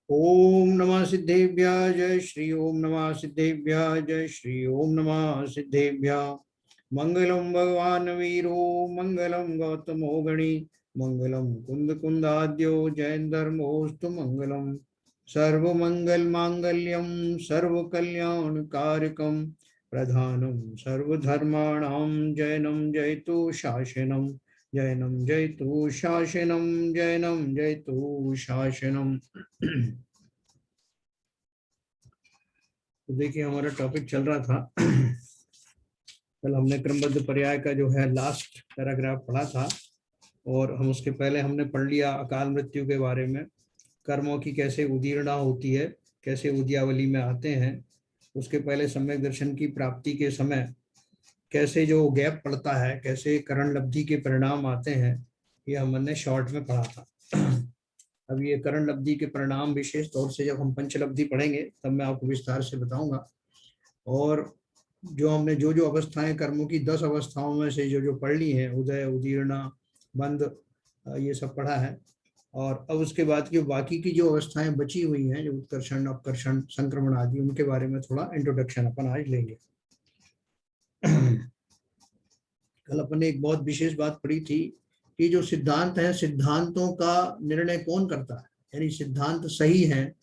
ओम नमः सिद्धेभ्यः जय श्री ओम नमः सिद्धेभ्यः जय श्री ओम नमः सिद्धेभ्यः। मंगलम भगवान वीरो मंगलम गौतमो गणी मंगलम कुंद कुंदाद्यो जयंधर्मोस्तु मंगलम। सर्वमंगल मांगल्यम सर्व कल्याण कारकम प्रधानम सर्वधर्माणां जयनं जयतु शासनम जैनम जयतु शासनम जैनम जयतु शासनम। तो देखिए हमारा टॉपिक चल रहा था। कल हमने क्रमबद्ध पर्याय का जो है लास्ट पैराग्राफ पढ़ा था और हम उसके पहले हमने पढ़ लिया अकाल मृत्यु के बारे में, कर्मों की कैसे उदीर्णा होती है, कैसे उद्यावली में आते हैं। उसके पहले सम्यक दर्शन की प्राप्ति के समय कैसे जो गैप पड़ता है, कैसे करण लब्धि के परिणाम आते हैं, ये हमने शॉर्ट में पढ़ा था। अब ये करण लब्धि के परिणाम विशेष तौर से जब हम पंचलब्धि पढ़ेंगे तब मैं आपको विस्तार से बताऊंगा। और जो हमने जो जो अवस्थाएं कर्मों की 10 अवस्थाओं में से जो जो पढ़ ली हैं, उदय उदीर्णा बंद, ये सब पढ़ा है। और अब उसके बाद की बाकी की जो अवस्थाएं बची हुई हैं, जो उत्कर्षण अपकर्षण संक्रमण आदि, उनके बारे में थोड़ा इंट्रोडक्शन अपन आज लेंगे। कल अपन ने एक बहुत विशेष बात पढ़ी थी कि जो सिद्धांत है, सिद्धांतों का निर्णय कौन करता है, यानी सिद्धांत सही है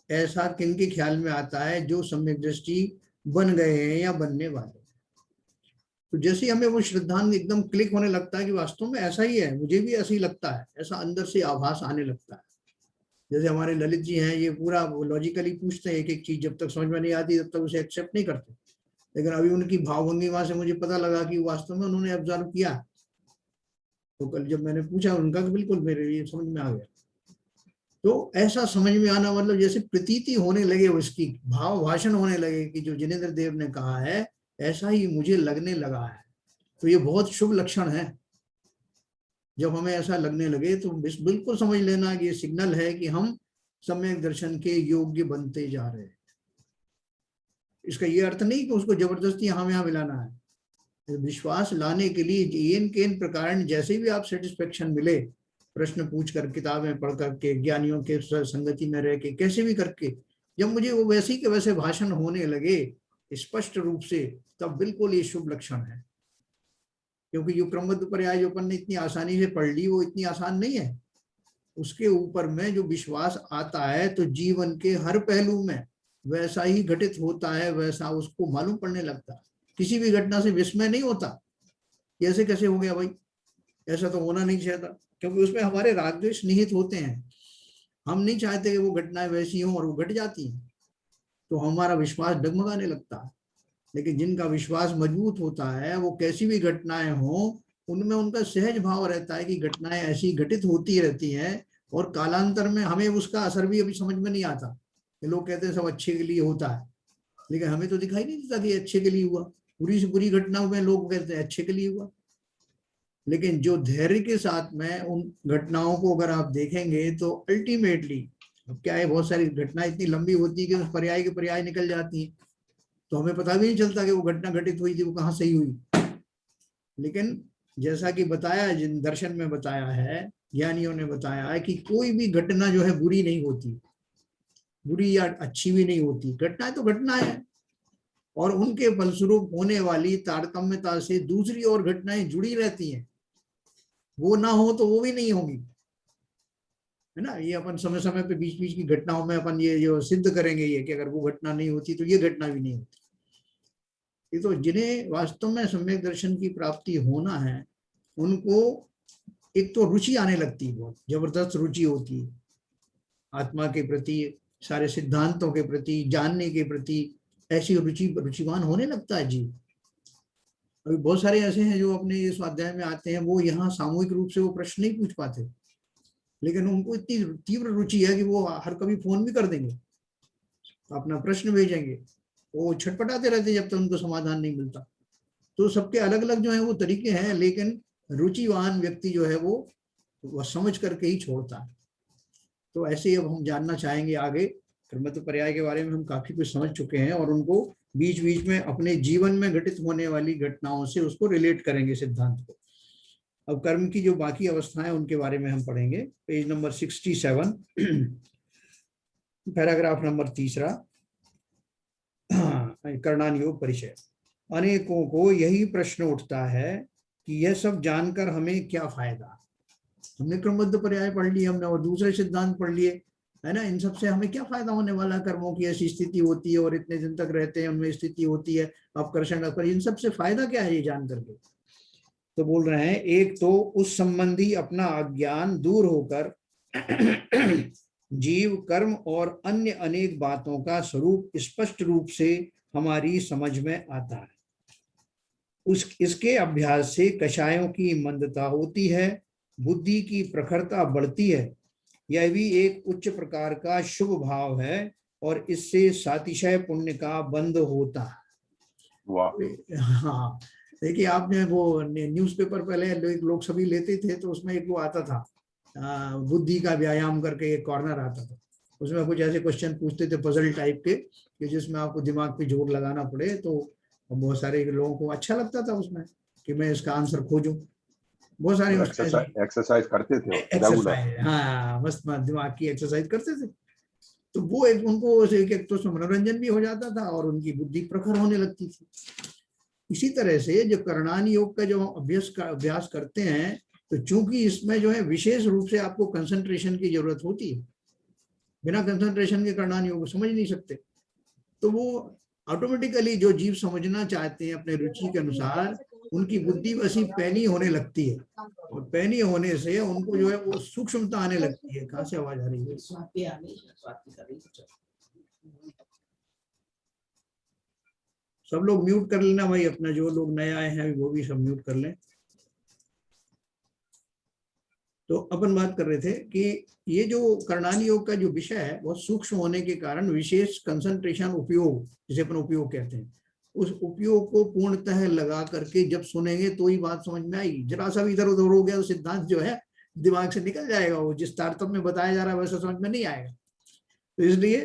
ऐसा किनके ख्याल में आता है, जो सम्यक दृष्टि बन गए हैं या बनने वाले। तो जैसे ही हमें वो सिद्धांत एकदम क्लिक होने लगता है कि वास्तव में ऐसा ही है, मुझे भी ऐसा ही लगता है, ऐसा अंदर से आभास आने लगता है। जैसे हमारे ललित जी हैं, ये पूरा लॉजिकली पूछते हैं एक एक चीज, जब तक समझ में नहीं आती तब तक उसे एक्सेप्ट नहीं करते। लेकिन अभी उनकी भावभंगिमा से मुझे पता लगा कि वास्तव में उन्होंने ऑब्जर्व किया। तो कल जब मैंने पूछा उनका, तो बिल्कुल मेरे ये समझ में आ गया। तो ऐसा समझ में आना मतलब जैसे प्रतीति होने लगे, उसकी भाव भाषण होने लगे कि जो जिनेंद्र देव ने कहा है ऐसा ही मुझे लगने लगा है। तो ये बहुत शुभ लक्षण है। जब हमें ऐसा लगने लगे तो बिल्कुल समझ लेना कि ये सिग्नल है कि हम सम्यक दर्शन के योग्य बनते जा रहे हैं। इसका ये अर्थ नहीं कि उसको जबरदस्ती हम यहाँ मिलाना है। विश्वास लाने के लिए येन केन प्रकार जैसे भी आप सेटिस्फेक्शन मिले, प्रश्न पूछ कर, किताबें पढ़ करके, ज्ञानियों के संगति में रह के, कैसे भी करके, जब मुझे वो वैसे ही के वैसे भाषण होने लगे स्पष्ट रूप से, तब बिल्कुल ये शुभ लक्षण है। क्योंकि जो क्रमबद्ध पर्याय जो अपन ने इतनी आसानी से पढ़ ली, वो इतनी आसान नहीं है। उसके ऊपर में जो विश्वास आता है तो जीवन के हर पहलू में वैसा ही घटित होता है, वैसा उसको मालूम पड़ने लगता है। किसी भी घटना से विस्मय नहीं होता, कैसे कैसे हो गया भाई, ऐसा तो होना नहीं चाहिए था, क्योंकि उसमें हमारे राग द्वेष निहित होते हैं। हम नहीं चाहते कि वो घटनाएं वैसी हों और वो घट जाती हैं, तो हमारा विश्वास डगमगाने लगता है। लेकिन जिनका विश्वास मजबूत होता है, वो कैसी भी घटनाएं हों उनमें उनका सहज भाव रहता है कि घटनाएं ऐसी घटित होती रहती हैं, और कालांतर में हमें उसका असर भी अभी समझ में नहीं आता। लोग कहते हैं सब अच्छे के लिए होता है, लेकिन हमें तो दिखाई नहीं देता कि अच्छे के लिए हुआ। बुरी से बुरी घटना में लोग कहते हैं अच्छे के लिए हुआ। लेकिन जो धैर्य के साथ में उन घटनाओं को अगर आप देखेंगे तो अल्टीमेटली, अब क्या है, बहुत सारी घटनाएं इतनी लंबी होती है कि उस पर्याय के पर्याय निकल जाती हैं, तो हमें पता भी नहीं चलता कि वो घटना घटित हुई थी, वो कहाँ सही हुई। लेकिन जैसा कि बताया, जिन दर्शन में बताया है, ज्ञानियों ने बताया है कि कोई भी घटना जो है बुरी नहीं होती, बुरी या अच्छी भी नहीं होती। घटनाएं तो घटना है, और उनके फलस्वरूप होने वाली तारतम्यता से दूसरी और घटनाएं जुड़ी रहती हैं। वो ना हो तो वो भी नहीं होगी, है ना। ये अपन समय समय पे बीच बीच की घटनाओं में अपन ये जो सिद्ध करेंगे, ये कि अगर वो घटना नहीं होती तो ये घटना भी नहीं होती। ये तो जिन्हें वास्तव में सम्यक दर्शन की प्राप्ति होना है, उनको एक तो रुचि आने लगती है, बहुत जबरदस्त रुचि होती है आत्मा के प्रति, सारे सिद्धांतों के प्रति, जानने के प्रति। ऐसी रुचिवान होने लगता है जी। अभी बहुत सारे ऐसे हैं जो अपने इस स्वाध्याय में आते हैं, वो यहाँ सामूहिक रूप से वो प्रश्न नहीं पूछ पाते, लेकिन उनको इतनी तीव्र रुचि है कि वो हर कभी फोन भी कर देंगे, अपना प्रश्न भेजेंगे, वो छटपटाते रहते जब तक उनको समाधान नहीं मिलता। तो सबके अलग अलग जो है वो तरीके हैं, लेकिन रुचिवान व्यक्ति जो है वो समझ करके ही छोड़ता है। तो ऐसे ही अब हम जानना चाहेंगे आगे क्रमबद्ध पर्याय के बारे में। हम काफी कुछ समझ चुके हैं और उनको बीच बीच में अपने जीवन में घटित होने वाली घटनाओं से उसको रिलेट करेंगे सिद्धांत को। अब कर्म की जो बाकी अवस्थाएं उनके बारे में हम पढ़ेंगे, पेज नंबर 67। पैराग्राफ नंबर 3, करणान योग परिचय। अनेकों को यही प्रश्न उठता है कि यह सब जानकर हमें क्या फायदा। हमने क्रमबद्ध पर्याय पढ़ लिए, हमने और दूसरे सिद्धांत पढ़ लिए, है ना। इन सब से हमें क्या फायदा होने वाला है? कर्मों की ऐसी स्थिति होती है और इतने दिन तक रहते हैं, उनमें स्थिति होती है अपकर्षण अपर, इन सब से फायदा क्या है ये जान करके? तो बोल रहे हैं, एक तो उस संबंधी अपना अज्ञान दूर होकर जीव, कर्म और अन्य अनेक बातों का स्वरूप स्पष्ट रूप से हमारी समझ में आता है। इसके अभ्यास से कषायों की मंदता होती है, बुद्धि की प्रखरता बढ़ती है। यह भी एक उच्च प्रकार का शुभ भाव है और इससे सातिशय पुण्य का बंध होता है। हाँ, देखिए आपने वो न्यूज़पेपर पहले लोग सभी लेते थे, तो उसमें एक वो आता था बुद्धि का व्यायाम करके एक कॉर्नर आता था। उसमें कुछ ऐसे क्वेश्चन पूछते थे पजल टाइप के, कि जिसमें आपको दिमाग पे जोर लगाना पड़े। तो बहुत सारे लोगों को अच्छा लगता था उसमें कि मैं इसका आंसर खोजूं। बहुत सारे एक्सरसाइज करते थे, एक्सरसाइज, हाँ, मस्त दिमाग की एक्सरसाइज करते थे। तो वो एक उनको एक तो मनोरंजन भी हो जाता था और उनकी बुद्धि प्रखर होने लगती थी। इसी तरह से जो करणान योग का जो अभ्यास करते हैं, तो चूंकि इसमें जो है विशेष रूप से आपको कंसंट्रेशन की जरूरत होती है, बिना कंसंट्रेशन के करणान योग समझ नहीं सकते। तो वो ऑटोमेटिकली जो जीव समझना चाहते हैं अपने रुचि के अनुसार, उनकी बुद्धि वैसी पैनी होने लगती है, और पैनी होने से उनको जो है वो सूक्ष्मता आने लगती है। कहाँ से आवाज आ रही है? सब लोग म्यूट कर लेना भाई अपना, जो लोग नए आए हैं वो भी सब म्यूट कर लें। तो अपन बात कर रहे थे कि ये जो करणान योग का जो विषय है बहुत सूक्ष्म होने के कारण विशेष कंसंट्रेशन उपयोग, जिसे अपन उपयोग कहते हैं, उस उपयोग को पूर्णतः लगा करके जब सुनेंगे तो ही बात समझ में आएगी। जरा सा भी इधर उधर हो गया तो सिद्धांत जो है दिमाग से निकल जाएगा, वो जिस तारतम्य में बताया जा रहा है वैसा समझ में नहीं आएगा। तो इसलिए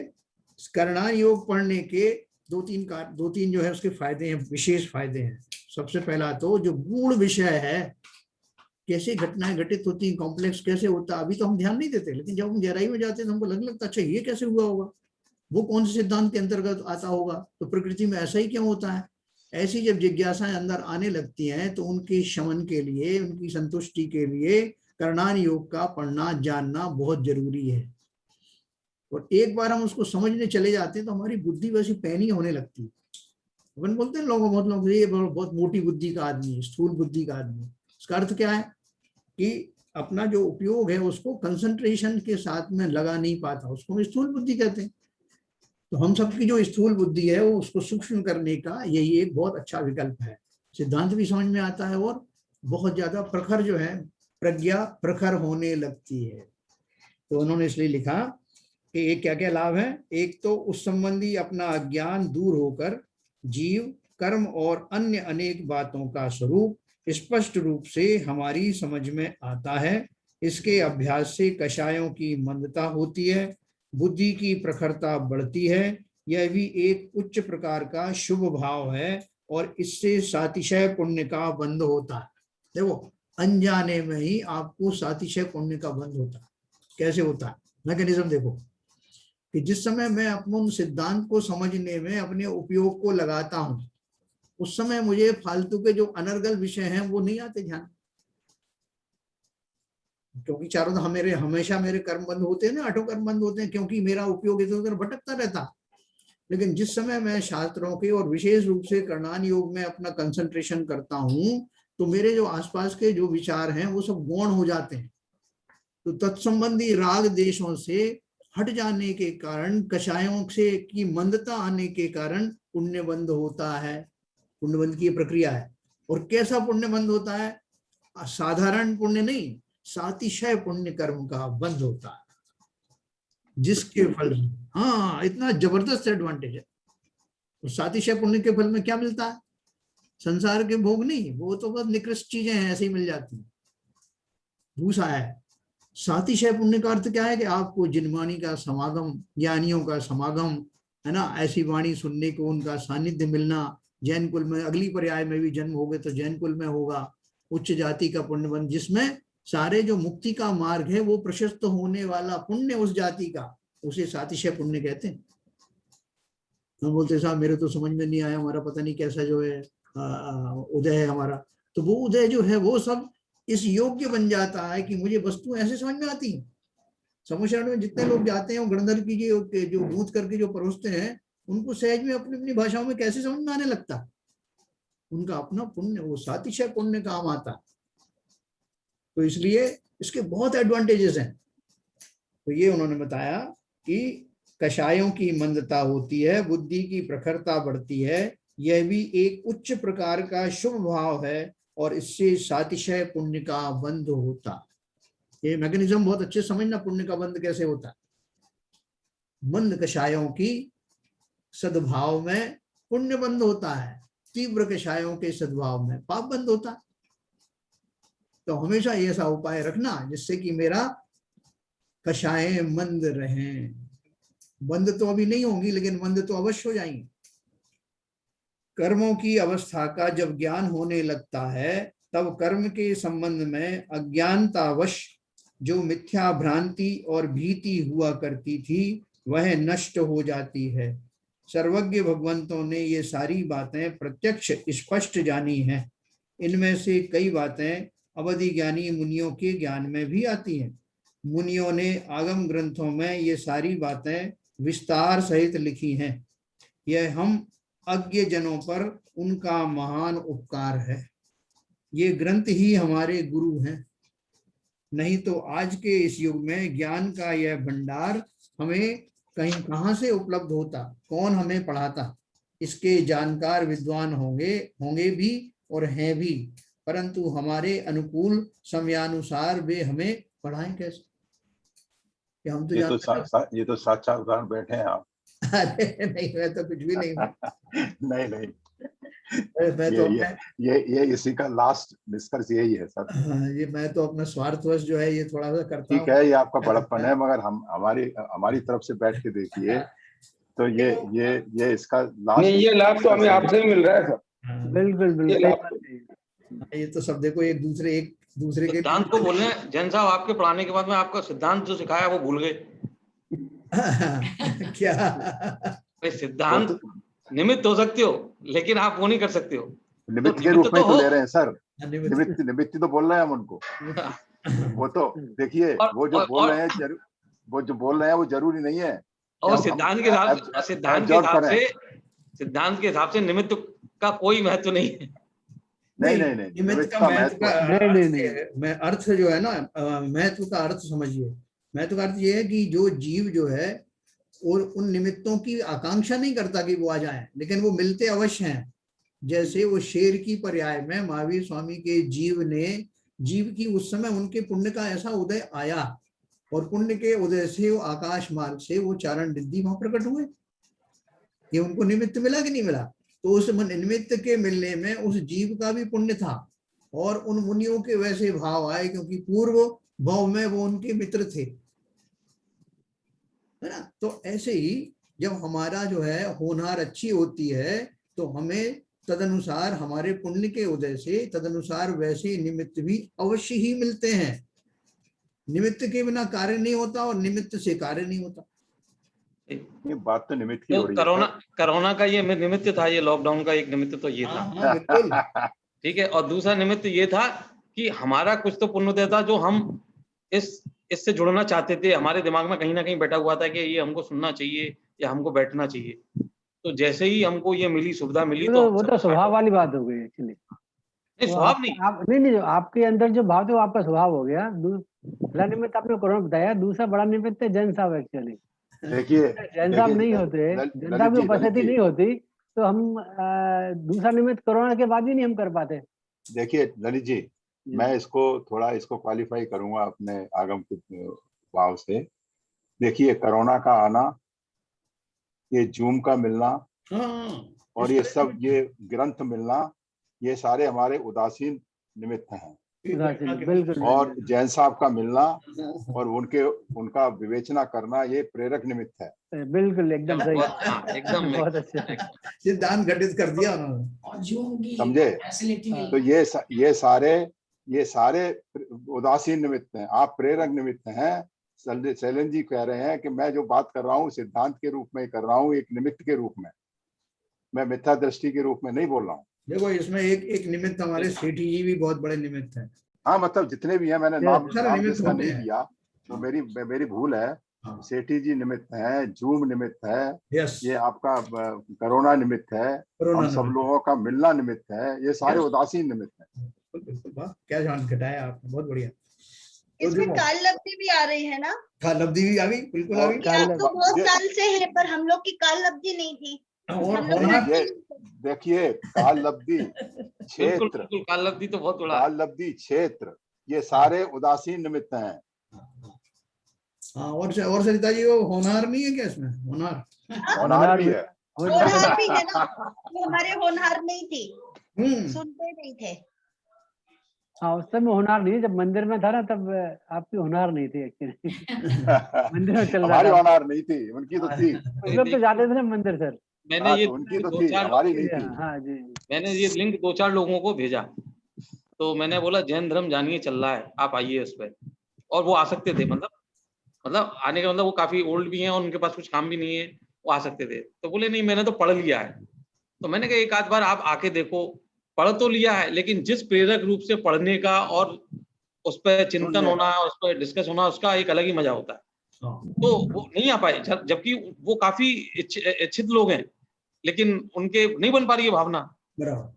करणान योग पढ़ने के दो तीन जो है उसके फायदे हैं, विशेष फायदे हैं। सबसे पहला तो जो गूढ़ विषय है, कैसे घटनाएं घटित होती हैं, कॉम्प्लेक्स कैसे होता है, अभी तो हम ध्यान नहीं देते, लेकिन जब हम गहराई में जाते हैं तो हमको लगने लगता है अच्छा ये कैसे हुआ होगा, वो कौन से सिद्धांत के अंतर्गत आता होगा, तो प्रकृति में ऐसा ही क्यों होता है। ऐसी जब जिज्ञासाएं अंदर आने लगती हैं तो उनके शमन के लिए, उनकी संतुष्टि के लिए करणान योग का पढ़ना जानना बहुत जरूरी है। और एक बार हम उसको समझने चले जाते हैं तो हमारी बुद्धि वैसी पैनी होने लगती है। अपन बोलते हैं लोगों, बहुत लोग ये बहुत मोटी बुद्धि का आदमी है, स्थूल बुद्धि का आदमी। इसका अर्थ क्या है कि अपना जो उपयोग है उसको कंसंट्रेशन के साथ में लगा नहीं पाता, उसको हम स्थूल बुद्धि कहते हैं। तो हम सबकी जो स्थूल बुद्धि है वो उसको सूक्ष्म करने का यही एक बहुत अच्छा विकल्प है। सिद्धांत भी समझ में आता है और बहुत ज्यादा प्रखर जो है प्रज्ञा प्रखर होने लगती है। तो उन्होंने इसलिए लिखा कि एक क्या क्या लाभ है। एक तो उस संबंधी अपना अज्ञान दूर होकर जीव, कर्म और अन्य अनेक बातों का स्वरूप स्पष्ट रूप से हमारी समझ में आता है। इसके अभ्यास से कषायों की मंदता होती है, बुद्धि की प्रखरता बढ़ती है। यह भी एक उच्च प्रकार का शुभ भाव है और इससे सातिशय पुण्य का बंध होता है। देखो, अनजाने में ही आपको सातिशय पुण्य का बंध होता है। कैसे होता है मैकेनिज्म देखो, कि जिस समय मैं अपने सिद्धांत को समझने में अपने उपयोग को लगाता हूं, उस समय मुझे फालतू के जो अनर्गल विषय हैं वो नहीं आते ध्यान, क्योंकि चारों हमेशा मेरे कर्म बंद होते हैं ना, 8 कर्म बंद होते हैं, क्योंकि मेरा उपयोग इधर उधर भटकता रहता। लेकिन जिस समय मैं शास्त्रों के और विशेष रूप से करणान योग में अपना कंसंट्रेशन करता हूं, तो मेरे जो आसपास के जो विचार हैं वो सब गौण हो जाते हैं। तो तत्संबंधी राग देशों से हट जाने के कारण, कषायों से की मंदता आने के कारण पुण्य बंद होता है। पुण्य बंद की प्रक्रिया है। और कैसा पुण्य बंद होता है? साधारण पुण्य नहीं, सातिशय पुण्य कर्म का बंद होता है, जिसके फल, हाँ, इतना जबरदस्त एडवांटेज है। तो सातिशय पुण्य के फल में क्या मिलता है? संसार के भोग नहीं, वो तो बस निकृष्ट चीजें हैं, ऐसे ही मिल जाती है, भूसा है। सातिशय पुण्य का अर्थ क्या है कि आपको जिनवाणी का समागम, ज्ञानियों का समागम, है ना, ऐसी वाणी सुनने को, उनका सानिध्य मिलना। जैन कुल में अगली पर्याय में भी जन्म होगे तो जैन कुल में होगा। उच्च जाति का पुण्य बन, जिसमें सारे जो मुक्ति का मार्ग है वो प्रशस्त होने वाला पुण्य उस जाति का, उसे सातिशय पुण्य कहते हैं। हम बोलते साहब मेरे तो समझ में नहीं आया, हमारा पता नहीं कैसा जो है उदय है हमारा, तो वो उदय जो है वो सब इस योग्य बन जाता है कि मुझे वस्तु ऐसे समझ में आती है। समूह शरण में जितने लोग जाते हैं वो गणधर की जो गूंथ करके जो परोसते हैं, उनको सहज में अपनी अपनी भाषाओं में कैसे समझ में आने लगता है। उनका अपना पुण्य, वो सातिशय पुण्य काम आता है। तो इसलिए इसके बहुत एडवांटेजेस हैं। तो ये उन्होंने बताया कि कषायों की मंदता होती है, बुद्धि की प्रखरता बढ़ती है, यह भी एक उच्च प्रकार का शुभ भाव है और इससे सातिशय पुण्य का बंध होता। ये मैकेनिज्म बहुत अच्छे समझना, पुण्य का बंध कैसे होता है। मंद कषायों की सद्भाव में पुण्य बंध होता है, तीव्र कषायों के सद्भाव में पाप बंध होता है। तो हमेशा ऐसा उपाय रखना जिससे कि मेरा कषाएं मंद रहें। बंद तो अभी नहीं होंगी लेकिन मंद तो अवश्य हो जाएंगी। कर्मों की अवस्था का जब ज्ञान होने लगता है तब कर्म के संबंध में अज्ञानतावश जो मिथ्या भ्रांति और भीति हुआ करती थी वह नष्ट हो जाती है। सर्वज्ञ भगवंतों ने ये सारी बातें प्रत्यक्ष स्पष्ट जानी हैं। इनमें से कई बातें अवधि ज्ञानी मुनियों के ज्ञान में भी आती हैं। मुनियों ने आगम ग्रंथों में ये सारी बातें विस्तार सहित लिखी हैं। यह हम अज्ञ जनों पर उनका महान उपकार है। ये ग्रंथ ही हमारे गुरु हैं, नहीं तो आज के इस युग में ज्ञान का यह भंडार हमें कहीं कहाँ से उपलब्ध होता, कौन हमें पढ़ाता। इसके जानकार विद्वान होंगे भी और हैं भी, परंतु हमारे अनुकूल समयानुसार वे हमें पढ़ाएं कैसे। हम तो ये तो साक्षात उदाहरण बैठे हैं आप। अरे नहीं, मैं तो कुछ भी नहीं हूँ। नहीं मैं तो ये इसी का लास्ट निष्कर्ष यही है सर। ये मैं तो अपना स्वार्थवश जो है ये थोड़ा सा करता हूँ। ठीक है, ये आपका बड़प्पन है, मगर हम हमारी तरफ से बैठ के देखिए तो ये इसका लास्ट। नहीं, ये लाभ तो हमें आपसे ही मिल रहा है सर। बिल्कुल। ये तो सब देखो एक दूसरे के सिद्धांत को बोले जैन साहब, आपके पढ़ाने के बाद में आपका सिद्धांत जो सिखाया वो भूल गए। क्या सिद्धांत निमित्त हो सकते हो लेकिन आप वो नहीं कर सकते हो। निमित्त के रूप में तो ले रहे हैं सर। निमित्त तो बोल रहे हैं हम उनको। वो तो देखिए वो जो बोल रहे हैं वो जरूरी नहीं है। और सिद्धांत के हिसाब से निमित्त का कोई महत्व नहीं है। नहीं निमित्त का महत्व मैं अर्थ जो है ना, महत्व का अर्थ समझिए। महत्व का अर्थ ये है कि जो जीव जो है और उन निमित्तों की आकांक्षा नहीं करता कि वो आ जाए, लेकिन वो मिलते अवश्य हैं। जैसे वो शेर की पर्याय में महावीर स्वामी के जीव की उस समय उनके पुण्य का ऐसा उदय आया और पुण्य के उदय से वो आकाश मार्ग से वो चारण रिद्धि वहां प्रकट हुए। ये उनको निमित्त मिला कि नहीं मिला? तो उस निमित्त के मिलने में उस जीव का भी पुण्य था और उन मुनियों के वैसे भाव आए क्योंकि पूर्व भाव में वो उनके मित्र थे, है ना। तो ऐसे ही जब हमारा जो है होनहार अच्छी होती है तो हमें तदनुसार हमारे पुण्य के उदय से तदनुसार वैसे निमित्त भी अवश्य ही मिलते हैं। निमित्त के बिना कार्य नहीं होता और निमित्त से कार्य नहीं होता। ये बात तो निमित्त की हो रही है। कोरोना का ये निमित्त था, ये लॉकडाउन का एक निमित्त तो ये था। बिल्कुल ठीक है। और दूसरा निमित्त ये था कि हमारा कुछ तो पुण्य था जो हम इससे जुड़ना चाहते थे। हमारे दिमाग में कहीं ना कहीं बैठा हुआ था कि ये हमको सुनना चाहिए या हमको बैठना चाहिए। तो जैसे ही हमको ये मिली, सुविधा मिली, तो वो तो स्वभाव वाली बात हो गई एक्चुअली। नहीं, स्वभाव नहीं, आपके अंदर जो भाव थे वो आपका स्वभाव हो गया। पहला निमित्त आपने कोरोना बताया, दूसरा बड़ा निमित्त है जैन साहब। एक्चुअली देखिए जैन साहब नहीं होते, जैन साहब की उपस्थिति नहीं होती तो हम दूसरा निमित्त कोरोना के बाद भी नहीं हम कर पाते। देखिए ललित जी, मैं इसको क्वालिफाई करूंगा अपने आगम के भाव से। देखिए कोरोना का आना, ये जूम का मिलना और ये सब ये ग्रंथ मिलना, ये सारे हमारे उदासीन निमित्त हैं। और जैन साहब का मिलना और उनका विवेचना करना, ये प्रेरक निमित्त है। बिल्कुल एकदम सही, एकदम बहुत अच्छा सिद्धांत घटित कर दिया उन्होंने, समझे। तो ये सारे उदासीन निमित्त हैं, आप प्रेरक निमित्त हैं। शैलेंद्र जी कह रहे हैं कि मैं जो बात कर रहा हूँ सिद्धांत के रूप में कर रहा हूँ, एक निमित्त के रूप में, मैं मिथ्या दृष्टि के रूप में नहीं बोल रहा हूँ। देखो इसमें एक निमित्त हमारे सेठी जी भी बहुत बड़े निमित्त हैं। हाँ मतलब जितने भी हैं, मैंने नाम जिसका नहीं लिया तो मेरी भूल है। हाँ। सेठी जी निमित्त है, जूम निमित्त है, यस, ये आपका कोरोना निमित्त है, हम सब लोगों का मिलना निमित्त है, ये सारे उदासीन निमित्त है। बिल्कुल, वाह क्या जान घटाया आपने, बहुत बढ़िया। तो इसमें देखो काल लब्धि भी आ रही है ना? काल लब्धि भी आ गई, बिल्कुल आ गई। ये आप तो बहुत साल से है, पर हम लोग की काल लब्धि नहीं थी। और हम लोग होनहार, ये देखिए काल लब्धि बिल्कुल क्षेत्र, बिल्कुल, काल लब्धि तो बहुत बड़ा है। काल लब्धि क्षेत्र, ये सारे उदासीन निमित्त हैं। हाँ, और सरिता जी वो होनहार नहीं है क्या इसमें? होनहार होनहार भी है, होनहार भी है ना, वो हमारे होनहार नहीं थी, हम्म, सुनते नहीं थे। हाँ उस समय होनहार नहीं, जब मंदिर में था ना तब आपकी होनहार नहीं थी एक्चुअली। मंदिर में चल रहा हमारी था, होनहार नहीं थी, उनकी तो थी। उस लोग तो जाते थे ना मंदिर सर। मैंने हाँ ये तो उनकी तो दो थी, चार हमारी नहीं थी। हाँ जी, मैंने ये लिंक 2-4 लोगों को भेजा, तो मैंने बोला जैन धर्म जानिए चल रहा है, आप आइए उस पर। और वो आ सकते थे, मतलब आने का मतलब वो काफी ओल्ड भी हैं और उनके पास कुछ काम भी नहीं है, वो आ सकते थे। तो बोले नहीं मैंने तो पढ़ लिया है। तो मैंने कहा एक आध बार आप आके देखो, पढ़ तो लिया है लेकिन जिस प्रेरक रूप से पढ़ने का और उस पर चिंतन होना, उस पर डिस्कस होना, उसका एक अलग ही मजा होता है। तो वो नहीं आ पाए, जबकि वो काफी इच्छित लोग हैं, लेकिन उनके नहीं बन पा रही है भावना। बराबर।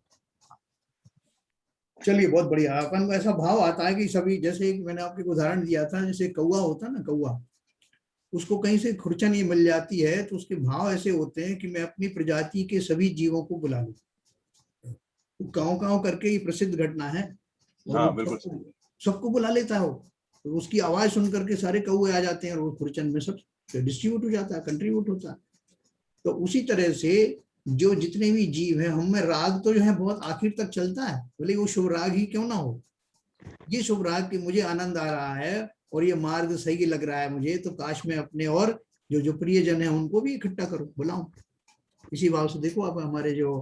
चलिए बहुत बढ़िया। अपन को ऐसा भाव आता है कि सभी, जैसे एक मैंने आपको उदाहरण दिया था, जैसे कौवा होता है ना, कौवा, उसको कहीं से खुरचन ये मिल जाती है तो उसके भाव ऐसे होते हैं कि मैं अपनी प्रजाति के सभी जीवों को बुला लूं। काँव काँव करके ये प्रसिद्ध घटना है, और हाँ वो बिल्कुल सबको बुला लेता है वो, तो उसकी आवाज सुन करके सारे कौवे आ जाते हैं और वो खुरचन में सब डिस्ट्रीब्यूट हो जाता है, कंट्रीब्यूट होता है। तो उसी तरह से जो जितने भी जीव हैं, हम में राग तो जो है बहुत आखिर तक चलता है, भले वो शुभ राग ही क्यों ना हो। ये शुभ राग कि मुझे आनंद आ रहा है और ये मार्ग सही लग रहा है मुझे, तो काश में अपने और जो प्रियजन है उनको भी इकट्ठा करूं, बुलाऊं। इसी भाव से देखो आप हमारे जो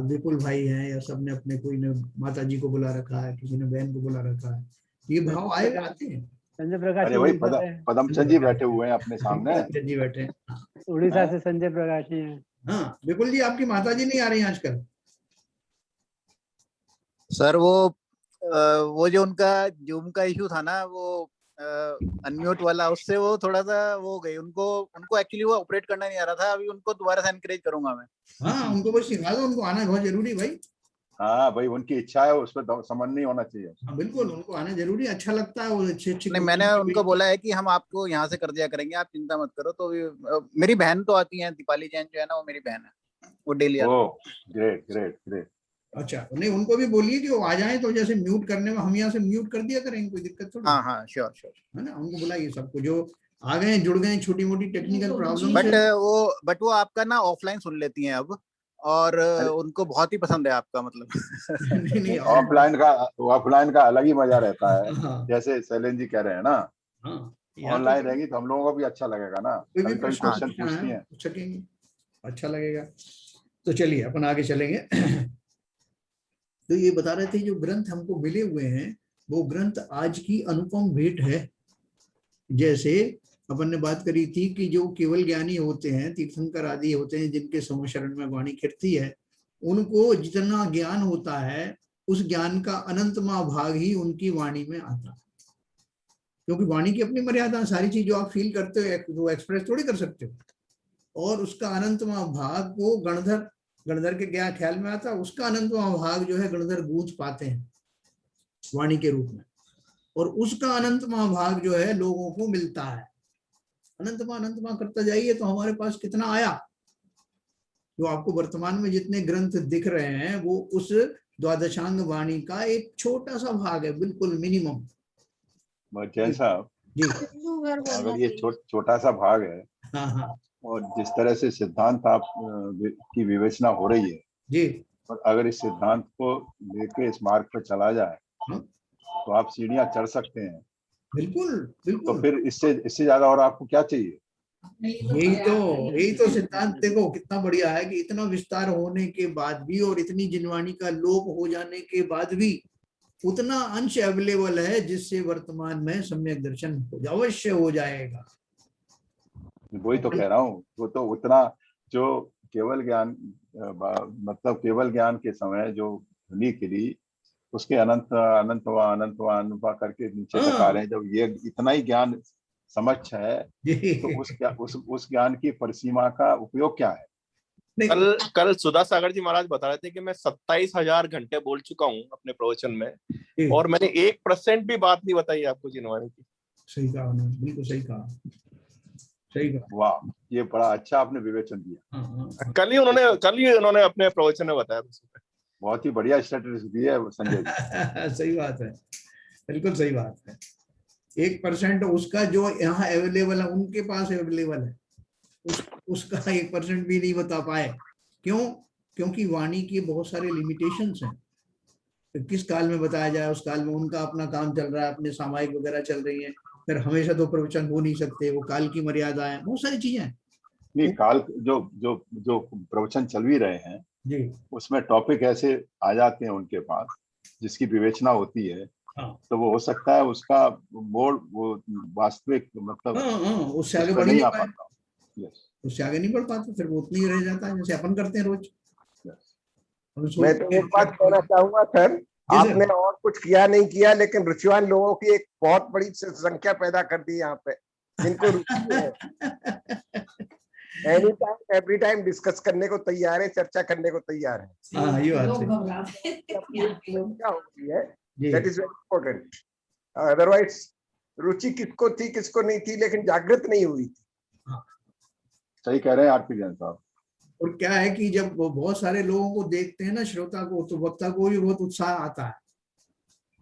विपुल भाई हैं, या सबने अपने, कोई ने माता जी को बुला रखा है, किसी ने बहन को बुला रखा है, ये भाव आए आते हैं। संजय प्रकाश अरे जी वही उड़ीसा से, पदमचंद जी बैठे हुए हैं अपने सामने। जी बैठे हैं। उड़ीसा से संजय प्रकाश जी हैं। हाँ विपुल जी, आपकी माता जी नहीं आ रही आजकल? सर वो जो उनका जूम का इशू था ना, वो अनम्यूट वाला, उससे वो थोड़ा सा वो हो गई, उनको एक्चुअली वो ऑपरेट करना नहीं आ रहा था। अभी उनको दोबारा से एनकरेज करूंगा मैं। हाँ उनको बस सिखा दो, उनको आना बहुत जरूरी भाई। हाँ भाई उनकी इच्छा है, उस पर समझ नहीं होना चाहिए। हाँ बिल्कुल, उनको आना जरूरी, अच्छा लगता है, वो अच्छे अच्छे। नहीं, मैंने उनको बोला है कि हम आपको यहाँ से कर दिया करेंगे, आप चिंता मत करो। तो मेरी बहन तो आती है, दीपाली जैन जो है ना, वो मेरी बहन है, वो डेली आती है। Great great great. अच्छा, नहीं उनको भी बोलिए कि वो आ जाए, तो जैसे म्यूट करने में हम यहाँ से म्यूट कर दिया करेंगे, कोई दिक्कत थोड़ी। हाँ हाँ श्योर श्योर, है ना, उनको बुलाइए सबको, जो आ गए जुड़ गए, छोटी मोटी टेक्निकल प्रॉब्लम बट वो आपका ना ऑफलाइन सुन लेती हैं अब, और उनको बहुत ही पसंद है आपका, मतलब नहीं ऑफलाइन का अलग ही मजा रहता है। हाँ, जैसे शैलेंद्र जी कह रहे हैं ना, ऑनलाइन रहेंगी तो हम लोगों को भी अच्छा लगेगा ना, कोई भी कभी प्रश्न क्वेश्चन पूछती हैं, पूछ सकेंगे, अच्छा लगेगा। तो चलिए अपन आगे चलेंगे। तो ये बता रहे थे, जो ग्रंथ हमको मिले हुए हैं, वो ग्रंथ आज की अनुपम भेंट है। जैसे अपन ने बात करी थी कि जो केवल ज्ञानी होते हैं, तीर्थंकर आदि होते हैं, जिनके समशरण में वाणी खिरती है, उनको जितना ज्ञान होता है, उस ज्ञान का अनंतमा भाग ही उनकी वाणी में आता है। क्योंकि वाणी की अपनी मर्यादा, सारी चीज जो आप फील करते हो वो एक्सप्रेस थोड़ी कर सकते हो, और उसका अनंतमा भाग वो गणधर के क्या ख्याल में आता है, उसका अनंतमा भाग जो है गणधर गूंज पाते हैं वाणी के रूप में, और उसका अनंतमा भाग जो है लोगों को मिलता है। अनंतमा करता जाइए तो हमारे पास कितना आया। जो आपको वर्तमान में जितने ग्रंथ दिख रहे हैं, वो उस द्वादशांग वाणी का एक छोटा सा भाग है, बिल्कुल मिनिमम। जैन साहब जी अगर ये छोटा सा भाग है, हाँ हाँ और जिस तरह से सिद्धांत आप की विवेचना हो रही है जी, और अगर इस सिद्धांत को लेके इस मार्ग पर चला जाए, तो आप सीढ़ियां चढ़ सकते हैं। बिल्कुल बिल्कुल। तो फिर इससे ज्यादा और आपको क्या चाहिए? यही तो सिद्धांत देखो कितना बढ़िया है, कि इतना विस्तार होने के बाद भी और इतनी जिनवाणी का लोप हो जाने के बाद भी उतना अंश अवेलेबल है जिससे वर्तमान में सम्यक दर्शन अवश्य हो जाएगा। वही तो कह रहा हूँ, वो तो उतना जो केवल ज्ञान मतलब केवल ज्ञान के समय जो धुनी खिली उसके अनंत अनंत अनंत करके नीचे तक आ रहे हैं। जब ये इतना ही ज्ञान समक्ष है तो उस ज्ञान की परिसीमा का उपयोग क्या है? कल सुधा सागर जी महाराज बता रहे थे कि मैं 27,000 घंटे बोल चुका हूँ अपने प्रवचन में और मैंने 1% भी बात नहीं बताई आपको जिनवानी की। सही कहा उन्होंने, बिल्कुल सही कहा, सही कहा। वाह, ये बड़ा अच्छा आपने विवेचन दिया। कल ही उन्होंने अपने प्रवचन में बताया। बहुत ही बढ़िया स्ट्रेटेजी दी है संजय जी। सही बात है, बिल्कुल सही बात है। 1% उसका जो यहाँ अवेलेबल है, उनके पास अवेलेबल है, उसका 1% भी नहीं बता पाए। क्यों? क्योंकि वाणी की बहुत सारे लिमिटेशंस हैं। तो किस काल में बताया जाए, उस काल में उनका अपना काम चल रहा है, अपने सामायिक वगैरह चल रही हैं, फिर हमेशा तो प्रवचन हो नहीं सकते, वो काल की मर्यादा है, बहुत सारी चीजें हैं। नहीं, काल जो जो जो प्रवचन चल भी रहे हैं जी, उसमें टॉपिक ऐसे आ जाते हैं उनके पास जिसकी विवेचना होती है। हाँ, तो वो हो सकता है उसका मोड़ वो वास्तविक मतलब उससे आगे बढ़ नहीं पाता, उससे आगे नहीं बढ़ पाता, फिर वो उतनी रह जाता है जैसे अपन करते हैं रोज। मैं तो एक बात कहना चाहूंगा सर, आपने और कुछ किया नहीं किया, लेकिन रुचिवान लोगों की एक बहुत बड़ी संख्या पैदा कर दी यहाँ पे, जिनको रुचि है, any time every time discuss करने को तैयार है, चर्चा करने को तैयार है। हाँ, ये बात है, that is very important. Otherwise Ruchi किसको थी किसको नहीं थी, लेकिन जागृत नहीं हुई थी। सही कह रहे हैं आरपी जैन साहब। और क्या है कि जब वो बहुत सारे लोगों को देखते हैं ना, श्रोता को, तो वक्ता को भी बहुत उत्साह आता है,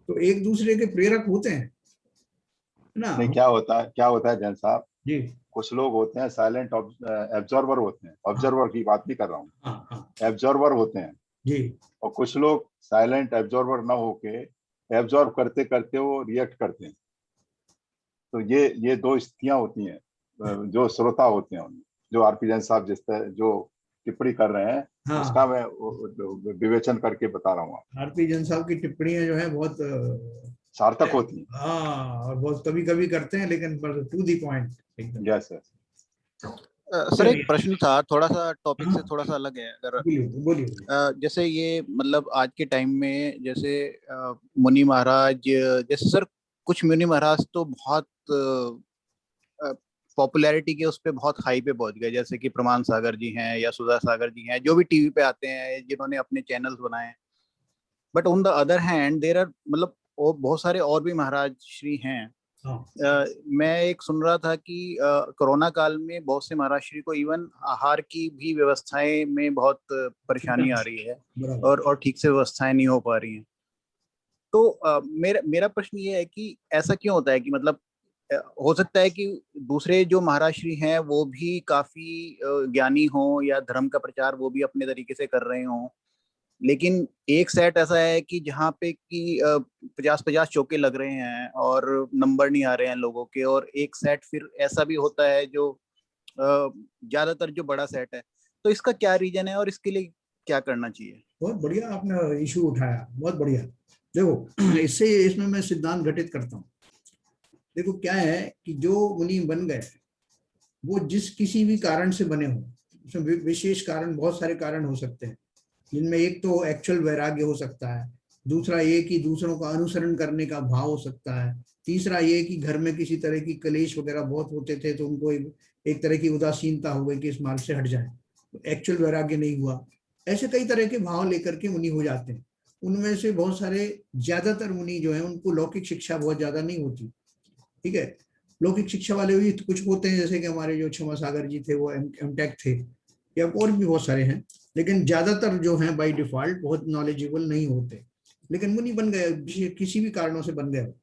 तो एक दूसरे के प्रेरक होते हैं ना। नहीं, क्या होता है जैन साहब जी, कुछ लोग होते हैं साइलेंट एब्जॉर्वर होते हैं, ऑब्जर्वर की बात नहीं कर रहा हूँ, एब्जॉर्वर होते हैं जी, और कुछ लोग साइलेंट एब्जॉर्वर ना होके एब्जॉर्व करते करते वो रिएक्ट करते हैं। तो ये दो स्थितियां होती हैं जो श्रोता होते हैं, जो आरपी जैन साहब जिस तरह जो टिप्पणी कर रहे हैं, हाँ, उसका मैं विवेचन करके बता रहा हूँ। आरपी जैन साहब की टिप्पणियां जो है बहुत सार्थक होती हैं, हाँ, और बहुत कभी कभी करते हैं, लेकिन टू दी पॉइंट एकदम। यस सर, एक प्रश्न था, थोड़ा सा टॉपिक से थोड़ा सा अलग है। अगर बोलिए। जैसे ये मतलब आज के टाइम में जैसे मुनि महाराज, जैसे सर कुछ मुनि महाराज तो बहुत पॉपुलैरिटी के उस पे बहुत हाई पे पहुंच गए, जैसे कि प्रमाण सागर जी हैं या सुधा सागर जी हैं, जो भी टीवी पे आते हैं, जिन्होंने अपने चैनल्स बनाए हैं। But on the other hand there are मतलब बहुत सारे और भी महाराज श्री हैं। मैं एक सुन रहा था कि कोरोना काल में बहुत से महाराज श्री को इवन आहार की भी व्यवस्थाएं में बहुत परेशानी आ रही है और ठीक से व्यवस्थाएं नहीं हो पा रही हैं। तो मेरा प्रश्न ये है कि ऐसा क्यों होता है कि मतलब हो सकता है कि दूसरे जो महाराज श्री हैं वो भी काफी ज्ञानी हों या धर्म का प्रचार वो भी अपने तरीके से कर रहे हों, लेकिन एक सेट ऐसा है कि जहाँ पे कि 50-50 चौके लग रहे हैं और नंबर नहीं आ रहे हैं लोगों के, और एक सेट फिर ऐसा भी होता है जो ज्यादातर जो बड़ा सेट है। तो इसका क्या रीजन है और इसके लिए क्या करना चाहिए? बहुत बढ़िया आपने इशू उठाया, बहुत बढ़िया। देखो, इसमें मैं सिद्धांत घटित करता हूँ। देखो क्या है कि जो मुनि बन गए वो जिस किसी भी कारण से बने हो, उसमें विशेष कारण, बहुत सारे कारण हो सकते हैं, जिनमें एक तो एक्चुअल वैराग्य हो सकता है, दूसरा ये कि दूसरों का अनुसरण करने का भाव हो सकता है, तीसरा ये कि घर में किसी तरह की कलेश वगैरह बहुत होते थे तो उनको एक तरह की उदासीनता हो गई कि इस मार्ग से हट जाए, तो एक्चुअल वैराग्य नहीं हुआ। ऐसे कई तरह के भाव लेकर के मुनि हो जाते हैं। उनमें से बहुत सारे, ज्यादातर मुनि जो है उनको लौकिक शिक्षा बहुत ज्यादा नहीं होती, ठीक है। लौकिक शिक्षा वाले भी कुछ होते हैं, जैसे कि हमारे जो क्षमा सागर जी थे वो एमटेक थे, या और भी बहुत सारे हैं, लेकिन ज्यादातर जो हैं बाय डिफॉल्ट बहुत नॉलेजेबल नहीं होते, लेकिन मुनि बन गए, किसी भी कारणों से बन गए।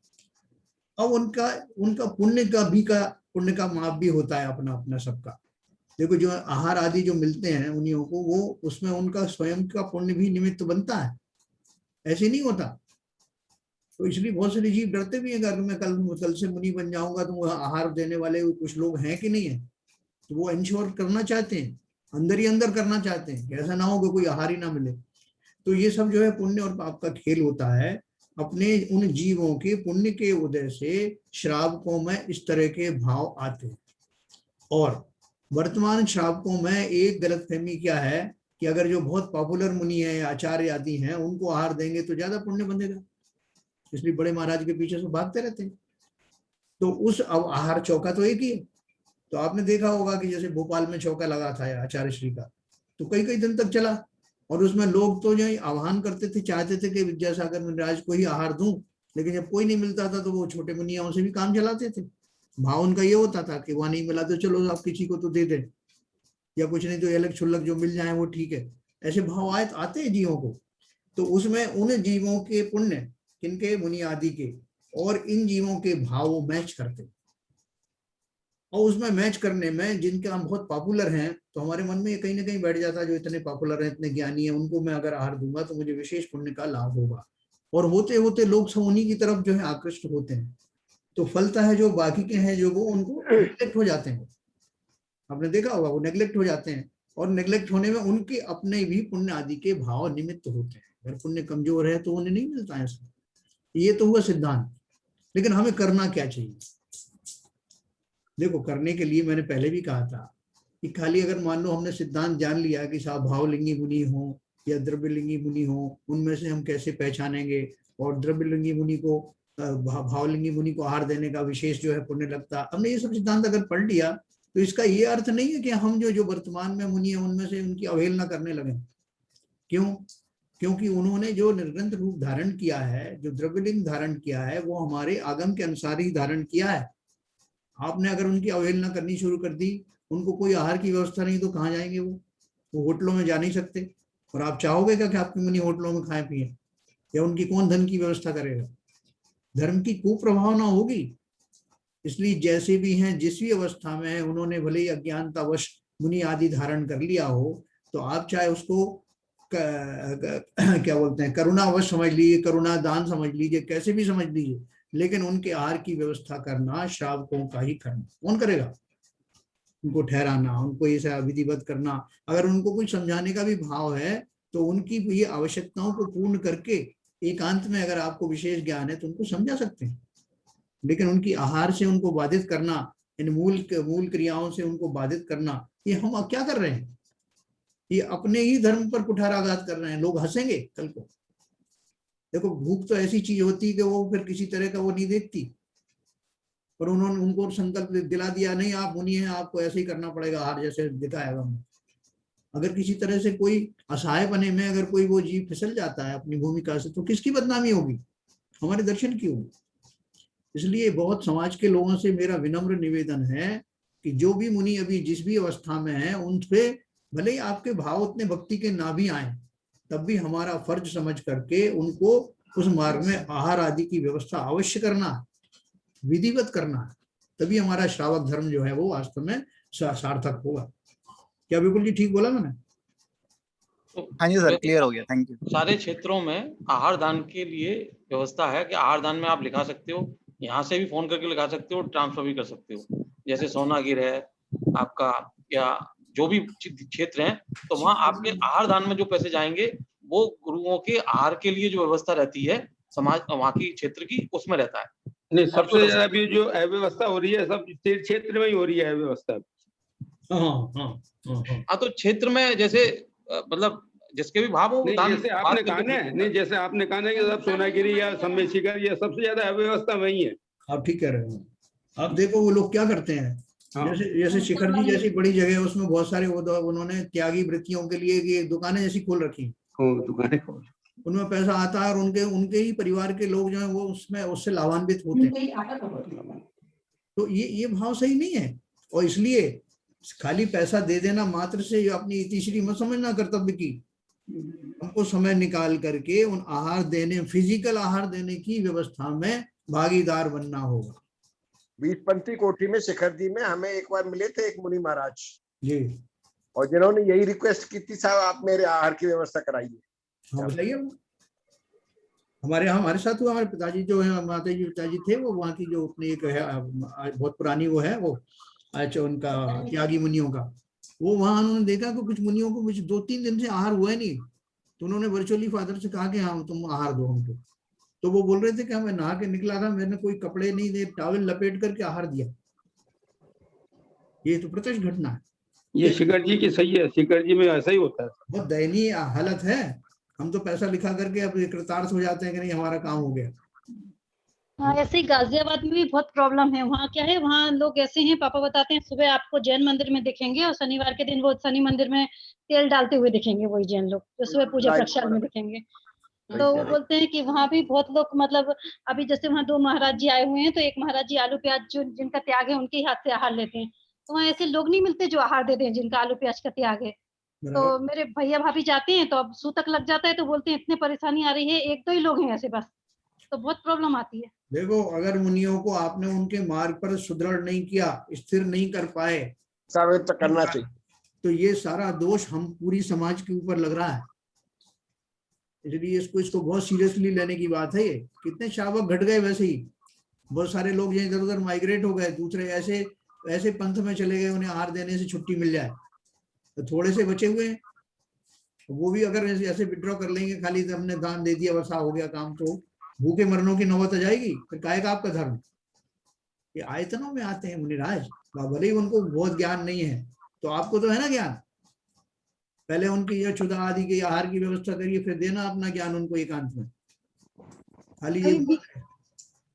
अब उनका पुण्य का माप भी होता है अपना अपना सबका। देखो, जो आहार आदि जो मिलते हैं मुनियों को, वो उसमें उनका स्वयं का पुण्य भी निमित्त बनता है, ऐसे नहीं होता। तो इसलिए बहुत सारे जीव डरते भी हैं, अगर मैं कल से मुनि बन जाऊंगा तो वो आहार देने वाले कुछ लोग हैं कि नहीं है, तो वो इंश्योर करना चाहते हैं, अंदर ही अंदर करना चाहते हैं कि ऐसा ना हो कि कोई आहार ही ना मिले। तो ये सब जो है पुण्य और पाप का खेल होता है। अपने उन जीवों के पुण्य के उदय से श्रावकों में इस तरह के भाव आते हैं। और वर्तमान श्रावकों में एक गलतफहमी क्या है कि अगर जो बहुत पॉपुलर मुनि है या आचार्य आदि हैं उनको आहार देंगे तो ज्यादा पुण्य बनेगा, इसलिए बड़े महाराज के पीछे से भागते रहते हैं। तो उस आहार चौका तो एक ही है। तो आपने देखा होगा कि जैसे भोपाल में चौका लगा था आचार्य श्री का, तो कई कई दिन तक चला, और उसमें लोग तो जो आह्वान करते थे, चाहते थे कि विद्यासागर मुनिराज को ही आहार दूं, लेकिन जब कोई नहीं मिलता था तो वो छोटे मुनियों से भी काम चलाते थे। भाव उनका ये होता था कि वहां नहीं मिला तो चलो आप किसी को तो दे दें, या कुछ नहीं तो अलग छुल्लक जो मिल जाए वो ठीक है। ऐसे भाव आते हैं जीवों को। तो उसमें उन जीवों के पुण्य, किनके, मुनि आदि के, और इन जीवों के भाव मैच करते हैं। और उसमें मैच करने में जिनके हम बहुत पॉपुलर हैं, तो हमारे मन में ये कहीं ना कहीं बैठ जाता है जो इतने पॉपुलर हैं, इतने ज्ञानी हैं, उनको मैं अगर आहार दूंगा तो मुझे विशेष पुण्य का लाभ होगा। और होते होते लोग सब उन्हीं की तरफ जो है आकृष्ट होते हैं। तो फलता है जो बाकी के हैं जो वो उनको नेग्लेक्ट हो जाते हैं। आपने देखा होगा वो नेग्लेक्ट हो जाते हैं, और नेग्लेक्ट होने में उनके अपने भी पुण्य आदि के भाव निमित्त होते हैं। अगर पुण्य कमजोर है तो उन्हें नहीं मिलता है। ये तो हुआ सिद्धांत। लेकिन हमें करना क्या चाहिए? देखो, करने के लिए मैंने पहले भी कहा था कि खाली अगर मान लो हमने सिद्धांत जान लिया कि साहब भावलिंगी मुनि हो या द्रव्यलिंगी मुनि हो, उनमें से हम कैसे पहचानेंगे, और द्रव्यलिंगी मुनि को भावलिंगी मुनि को आहार देने का विशेष जो है पुण्य लगता, हमने ये सब सिद्धांत अगर पढ़ लिया तो इसका ये अर्थ नहीं है कि हम जो वर्तमान में मुनि है उनमें से उनकी अवहेलना करने लगे। क्यों? क्योंकि उन्होंने जो निर्ग्रंथ रूप धारण किया है, जो द्रव्यलिंग धारण किया है, वो हमारे आगम के अनुसार ही धारण किया है। आपने अगर उनकी अवहेलना करनी शुरू कर दी, उनको कोई आहार की व्यवस्था नहीं तो कहाँ जाएंगे वो होटलों में जा नहीं सकते। और आप चाहोगे क्या कि आपके मुनि होटलों में खाए पिए? या उनकी कौन धन की व्यवस्था करेगा? धर्म की कुप्रभावना होगी। इसलिए जैसे भी हैं, जिस भी अवस्था में है, उन्होंने भले ही अज्ञानतावश मुनि आदि धारण कर लिया हो, तो आप चाहे उसको क्या बोलते हैं, करुणावश समझ लीजिए, करुणा दान समझ लीजिए, कैसे भी समझ लीजिए, लेकिन उनके आहार की व्यवस्था करना श्रावकों का ही करना। कौन करेगा? उनको ठहराना, उनको ये विधिवत करना। अगर उनको कुछ समझाने का भी भाव है तो उनकी ये आवश्यकताओं को पूर्ण करके एकांत में अगर आपको विशेष ज्ञान है तो उनको समझा सकते हैं। लेकिन उनकी आहार से उनको बाधित करना, इन मूल क्रियाओं से उनको बाधित करना, ये हम क्या कर रहे हैं? ये अपने ही धर्म पर कुठाराघात कर रहे हैं। लोग हंसेंगे कल को। देखो, भूख तो ऐसी चीज होती है कि वो फिर किसी तरह का वो नहीं देखती, पर उन्होंने उनको संकल्प दिला दिया, नहीं आप मुनि हैं, आपको ऐसे ही करना पड़ेगा, आहार जैसे दिखाएगा। अगर किसी तरह से कोई असहाय बने में अगर कोई वो जीव फिसल जाता है अपनी भूमिका से, तो किसकी बदनामी होगी? हमारे दर्शन की होगी। इसलिए बहुत समाज के लोगों से मेरा विनम्र निवेदन है कि जो भी मुनि अभी जिस भी अवस्था में है, उन पे भले ही आपके भाव उतने भक्ति के ना भी आए, तब भी हमारा फर्ज समझ करके उनको उस मार्ग में आहार आदि की व्यवस्था अवश्य करना, विधिवत करना, तभी हमारा श्रावक धर्म जो है वो वास्तव में सार्थक होगा। क्या बिल्कुल जी ठीक बोला मैंने? हाँ जी सर, क्लियर हो गया, थैंक यू। सारे क्षेत्रों में आहार दान के लिए व्यवस्था है कि आहार दान में आप लिखा सकते हो, यहाँ से भी फोन करके लिखा सकते हो, ट्रांसफर भी कर सकते हो। जैसे सोनागिर है आपका, या जो भी क्षेत्र है, तो वहाँ आपके आहार दान में जो पैसे जाएंगे वो गुरुओं के आहार के लिए जो व्यवस्था रहती है समाज वहाँ की क्षेत्र की, उसमें रहता है। नहीं, सबसे ज्यादा अभी जो अव्यवस्था हो रही है सब क्षेत्र में ही हो रही है अव्यवस्था। हाँ, तो क्षेत्र में जैसे मतलब जिसके भी भाव हो, जैसे आपने कहा ना, नहीं जैसे आपने कहा ना कि सब सोनागिरी या सम्मेशिकर, ये सबसे ज्यादा अव्यवस्था वही है। आप ठीक कह रहे हो। आप देखो वो लोग क्या करते हैं, जैसे शिखर जी जैसी बड़ी जगह है, उसमें बहुत सारे उन्होंने त्यागी वृत्तियों के लिए दुकानें जैसी खोल रखी, उनमें पैसा आता है और उनके ही परिवार के लोग जो है वो उससे लाभान्वित होते हैं। तो ये भाव सही नहीं है। और इसलिए खाली पैसा दे देना मात्र से अपनी इतिश्री मत समझना कर्तव्य की। हमको समय निकाल करके उन आहार देने, फिजिकल आहार देने की व्यवस्था में भागीदार बनना होगा। 20पंथी कोठी में शिखर जी में हमें एक बार मिले थे एक मुनि महाराज जी, और जिन्होंने यही रिक्वेस्ट की थी, साहब आप मेरे आहार की व्यवस्था कराइए। हाँ बताइए। हमारे साथ हुआ, हमारे पिताजी जो है, माता जी पिताजी थे, वो वहाँ की जो अपनी एक है बहुत पुरानी वो है, वो अच्छा उनका त्यागी मुनियों का, वो वहाँ उन्होंने देखा कि कुछ मुनियों को कुछ 2-3 दिन से आहार हुआ नहीं, तो उन्होंने वर्चुअली फादर से कहा कि हाँ तुम आहार दो हमको। तो वो बोल रहे थे कि मैं नहा के निकला था, मैंने कोई कपड़े नहीं दे, टॉवेल लपेट करके आहार दिया। ये तो प्रत्यक्ष घटना है। ये शिखर जी की सही है, शिखर जी में ऐसा ही होता है। बहुत दयनीय हालत है। हम तो पैसा लिखा करके अब कृतार्थ हो जाते हैं कि नहीं हमारा काम हो गया। हाँ, ऐसे ही गाजियाबाद में भी बहुत प्रॉब्लम है। वहाँ क्या है, वहाँ लोग ऐसे हैं, पापा बताते हैं, सुबह आपको जैन मंदिर में दिखेंगे और शनिवार के दिन वो शनि मंदिर में तेल डालते हुए दिखेंगे, वही जैन लोग जो सुबह पूजा प्रसाद में दिखेंगे। तो वो बोलते हैं कि वहाँ भी बहुत लोग, मतलब अभी जैसे वहाँ 2 महाराज जी आए हुए हैं, तो एक महाराज जी आलू प्याज जो जिनका त्याग है उनके हाथ से आहार लेते हैं। तो वहाँ ऐसे लोग नहीं मिलते जो आहार देते हैं जिनका आलू प्याज का त्याग है। तो मेरे भैया भाभी जाते हैं तो अब सूतक लग जाता है, तो बोलते हैं इतने परेशानी आ रही है, 1-2 ही लोग हैं ऐसे बस, तो बहुत प्रॉब्लम आती है। देखो, अगर मुनियों को आपने उनके मार्ग पर सुदृढ़ नहीं किया, स्थिर नहीं कर पाए, तो करना चाहिए, तो ये सारा दोष हम पूरी समाज के ऊपर लग रहा है। इसलिए इसको बहुत सीरियसली लेने की बात है। ये कितने शावक घट गए, वैसे ही बहुत सारे लोग जो इधर उधर माइग्रेट हो गए, दूसरे ऐसे पंथ में चले गए, उन्हें आहार देने से छुट्टी मिल जाए। तो थोड़े से बचे हुए हैं, वो भी अगर ऐसे विड्रॉ कर लेंगे, खाली हमने दान दे दिया बस हो गया काम, तो भूखे मरनों की नौबत आ जाएगी। फिर काय का आपका धर्म। ये आयतनों में आते हैं मुनिराज, भले ही उनको बहुत ज्ञान नहीं है, तो आपको तो है ना ज्ञान। पहले उनकी ये क्षुधा आदि के आहार की व्यवस्था करिए, फिर देना अपना ज्ञान उनको एकांत में। खाली ये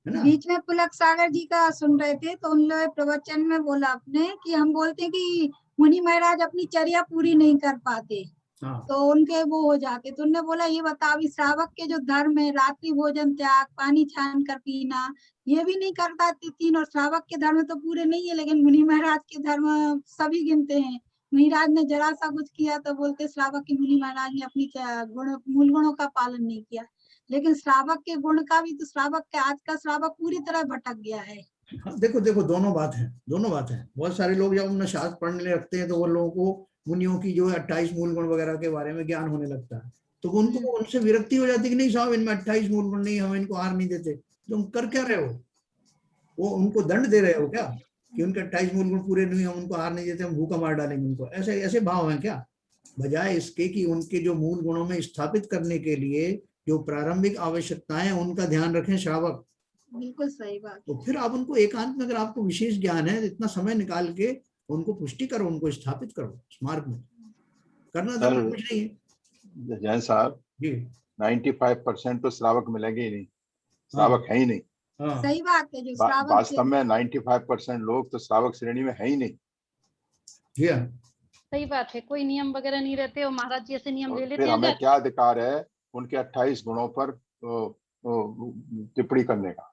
है ना। बीच में पुलक सागर जी का सुन रहे थे, तो उन लोग प्रवचन में बोला आपने कि हम बोलते हैं कि मुनि महाराज अपनी चर्या पूरी नहीं कर पाते, तो उनके वो हो जाते। तो उन्होंने बोला ये बताओ, इस श्रावक के जो धर्म है, रात्रि भोजन त्याग, पानी छान कर पीना, ये भी नहीं कर पाते 3, और श्रावक के धर्म तो पूरे नहीं है, लेकिन मुनि महाराज के धर्म सभी गिनते हैं। मुनिराज ने जरा सा कुछ किया तो बोलते श्रावक की मुनि महाराज ने अपनी मूल गुणों का पालन नहीं किया। लेकिन श्रावक के गुण का भी, तो श्रावक के आज का श्रावक पूरी तरह भटक गया है। देखो दोनों बात है। बहुत सारे लोग जब अपना शास्त्र पढ़ने लगते हैं तो वो लोगों को मुनियों की जो है 28 मूल गुण वगैरह के बारे में ज्ञान होने लगता है, तो उनको उनसे विरक्ति हो जाती है कि नहीं साहब, इनमें 28 मूल गुण नहीं, हम इनको आहार नहीं देते। तुम कर क्या रहे हो? वो उनको दंड दे रहे हो क्या कि उनके 28 मूल गुण पूरे नहीं, हम उनको आहार नहीं देते, हम भूखा मार डालेंगे उनको? ऐसे भाव है क्या? बजाय इसके कि उनके जो मूल गुणों में स्थापित करने के लिए जो प्रारंभिक आवश्यकताएं, उनका ध्यान रखें श्रावक। बिल्कुल सही बात। तो फिर आप उनको एकांत में, अगर आपको विशेष ज्ञान है, इतना समय निकाल के उनको पुष्टि करो, उनको स्थापित करो स्मार्ट में। करना तो कुछ नहीं है। जैन साहब जी, 95% तो श्रावक मिलेंगे ही नहीं, श्रावक है ही नहीं। सही बात है। जो श्रावक वास्तव में 95% लोग तो श्रावक श्रेणी में है ही नहीं। जी सही बात है, कोई नियम वगैरह नहीं रहते, और महाराज जी ऐसे नियम ले लेते हैं। हमें क्या अधिकार है उनके 28 गुणों पर टिप्पणी करने का?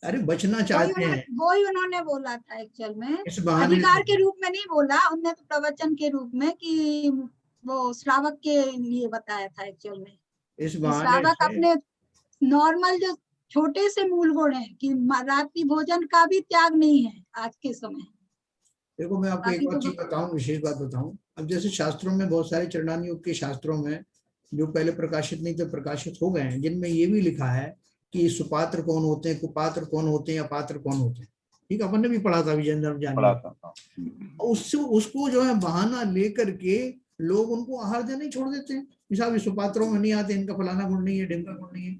अरे बचना चाहते हैं, वही उन्होंने बोला था एक्चुअल में, अधिकार के रूप में नहीं बोला उन्होंने, तो प्रवचन के रूप में कि वो श्रावक के लिए बताया था एक्चुअल में। इस श्रावक अपने नॉर्मल जो छोटे से मूल गुण है कि रात्रि भोजन का भी त्याग नहीं है आज के समय। देखो, मैं आपको एक और चीज बताऊं, विशेष बात बताऊं। अब जैसे शास्त्रों में बहुत सारे चरणान युग के शास्त्रों में जो पहले प्रकाशित नहीं थे, प्रकाशित हो गए हैं, जिनमें ये भी लिखा है कि सुपात्र कौन होते हैं, कुपात्र कौन होते हैं, अपात्र कौन होते हैं। ठीक, अपन ने भी पढ़ा था, विजय जान उसको जो है बहाना लेकर के लोग उनको आहार देना ही छोड़ देते हैं। साहब सुपात्रों में नहीं आते, इनका फलाना गुण नहीं है, ढिमका गुण नहीं है।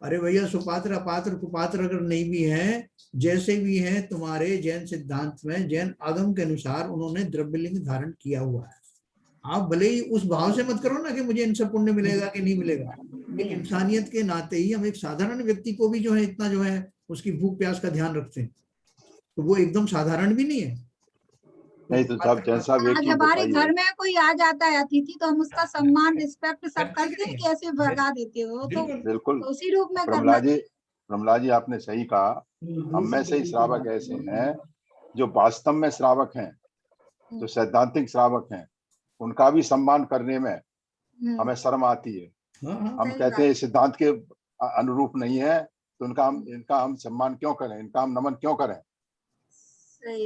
अरे भैया, सुपात्र अपात्र कुपात्र अगर नहीं भी है, जैसे भी है, तुम्हारे जैन सिद्धांत में, जैन आगम के अनुसार उन्होंने द्रव्यलिंग धारण किया हुआ है। आप भले ही उस भाव से मत करो ना कि मुझे इनसे पुण्य मिलेगा कि नहीं मिलेगा। एक इंसानियत के नाते ही हम एक साधारण व्यक्ति को भी जो है इतना जो है उसकी भूख प्यास का ध्यान रखते हैं, तो वो एकदम साधारण भी नहीं है। नहीं तो साहब, जैसा आज हमारे घर में कोई आ जाता है अतिथि, तो हम उसका सम्मान रिस्पेक्ट सब करते हैं, कैसे भगा देते हो? तो बिल्कुल उसी रूप में प्रमला जी आपने सही कहा। हम में से ही श्रावक ऐसे हैं जो वास्तव में श्रावक हैं, जो सैद्धांतिक श्रावक हैं, उनका भी सम्मान करने में हमें शर्म आती है। हम कहते हैं सिद्धांत के अनुरूप नहीं है, तो इनका हम सम्मान क्यों करें, इनका हम नमन क्यों करें?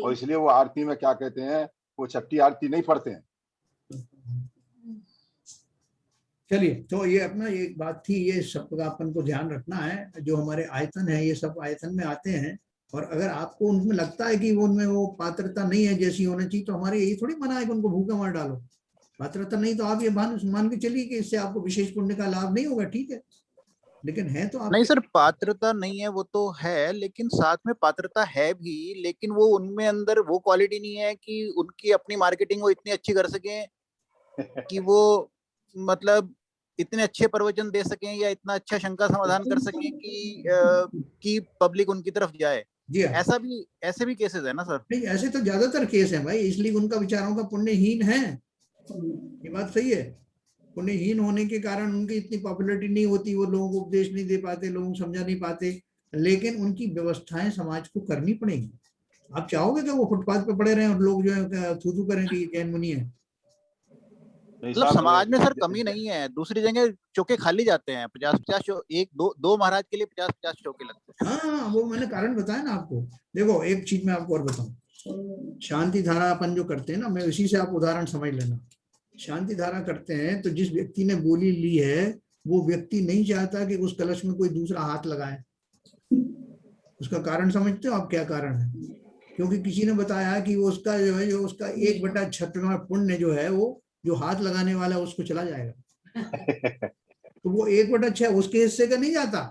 और इसलिए वो आरती में क्या कहते हैं, वो छठी आरती नहीं पढ़ते हैं। चलिए, तो ये अपना एक बात थी, ये सब का अपन को ध्यान रखना है। जो हमारे आयतन है, ये सब आयतन में आते हैं, और अगर आपको उनमें लगता है कि उनमें वो पात्रता नहीं है जैसी होनी चाहिए, तो हमारे यही थोड़ी मना है कि उनको भूखा मार डालो। पात्रता नहीं तो आप ये मान के चलिए कि इससे आपको विशेष पुण्य का लाभ नहीं होगा, ठीक है, लेकिन है तो आप नहीं सर, पात्रता नहीं है वो तो है, लेकिन साथ में पात्रता है भी, लेकिन वो उनमें अंदर वो क्वालिटी नहीं है कि उनकी अपनी मार्केटिंग वो इतनी अच्छी कर सकें कि वो मतलब इतने अच्छे प्रवचन दे सकें या इतना अच्छा शंका समाधान कर सकें कि पब्लिक उनकी तरफ जाए। जी हाँ, ऐसे भी केसेस है ना सर? नहीं ऐसे तो ज्यादातर केस है भाई, इसलिए उनका विचारों का पुण्यहीन है, ये बात सही है। पुण्यहीन होने के कारण उनकी इतनी पॉपुलैरिटी नहीं होती, वो लोगों को उपदेश नहीं दे पाते, लोगों को समझा नहीं पाते, लेकिन उनकी व्यवस्थाएं समाज को करनी पड़ेगी। आप चाहोगे कि वो फुटपाथ पे पड़े रहे और लोग जो है थू थू करें कि जैन मुनि है? मतलब समाज में सर कमी नहीं है, दूसरी जगह चौके खाली जाते हैं, 50-50 एक दो महाराज के लिए 50-50 चौके लगते हैं। हाँ, वो मैंने कारण बताया ना आपको। देखो एक चीज मैं आपको और बताऊं, शांति धारा अपन जो करते हैं ना, मैं इसी से आप उदाहरण समझ लेना। शांति धारा करते हैं तो जिस व्यक्ति ने बोली ली है वो व्यक्ति नहीं चाहता कि उस कलश में कोई दूसरा हाथ लगाए। उसका कारण समझते हो आप क्या कारण है? क्योंकि किसी ने बताया कि वो उसका जो है, जो उसका 1/6 पुण्य जो है वो जो हाथ लगाने वाला है उसको चला जाएगा। तो वो 1/6 उसके हिस्से का नहीं जाता।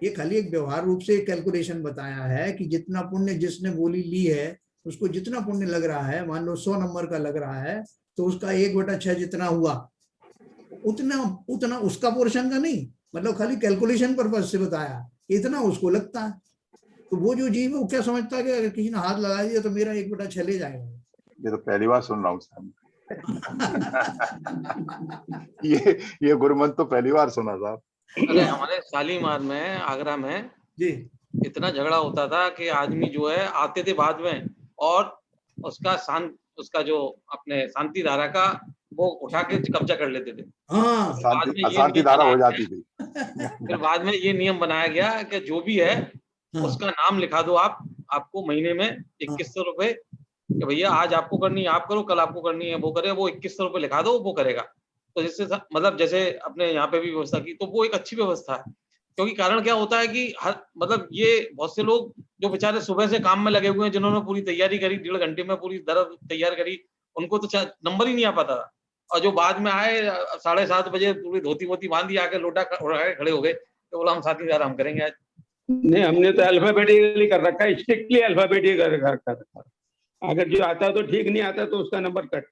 ये खाली एक व्यवहार रूप से कैलकुलेशन बताया है कि जितना पुण्य जिसने बोली ली है उसको जितना पुण्य लग रहा है, मान लो 100 नंबर का लग रहा है, तो उसका 1/6 जितना हुआ उतना उसका पोर्शन का नहीं, मतलब खाली कैलकुलेशन पर्पज से बताया, इतना उसको लगता है। तो वो जो जीव है वो क्या समझता है कि अगर किसी ने हाथ लगा दिया तो मेरा 1/6 ले जाएगा। ये तो पहली बार सुन रहा हूँ सर। ये गुरुमंत्र तो पहली बार सुना साहब। अरे हमारे शालीमार में, आगरा में जी इतना झगड़ा होता था कि आदमी जो है आते थे बाद में और उसका जो अपने शांति धारा का वो उठा के कब्जा कर लेते थे। अशांति धारा हो जाती थी। फिर बाद में ये नियम बनाया गया कि जो भी है उसका नाम लिखा दो आप, आपको महीने में 2100 रुपए कि भैया आज आपको करनी है आप करो, कल आपको करनी है वो करे, वो 2100 रुपए लिखा दो वो करेगा। तो जिससे मतलब जैसे अपने यहाँ पे भी व्यवस्था की, तो वो एक अच्छी व्यवस्था है। क्योंकि कारण क्या होता है कि हर मतलब ये बहुत से लोग जो बेचारे सुबह से काम में लगे हुए हैं, जिन्होंने पूरी तैयारी करी 1.5 घंटे में पूरी दरद तैयार करी, उनको तो नंबर ही नहीं आ पाता था। और जो बाद में आए 7:30 बजे पूरी धोती वोती बांधी आके लोटा खड़े हो गए तो बोला हम साथी आराम करेंगे आज। नहीं, हमने तो अल्फाबेटिकली कर रखा है, स्ट्रिक्टली अल्फाबेटिक कर रखा है। अगर जो आता तो ठीक, नहीं आता तो उसका नंबर कट।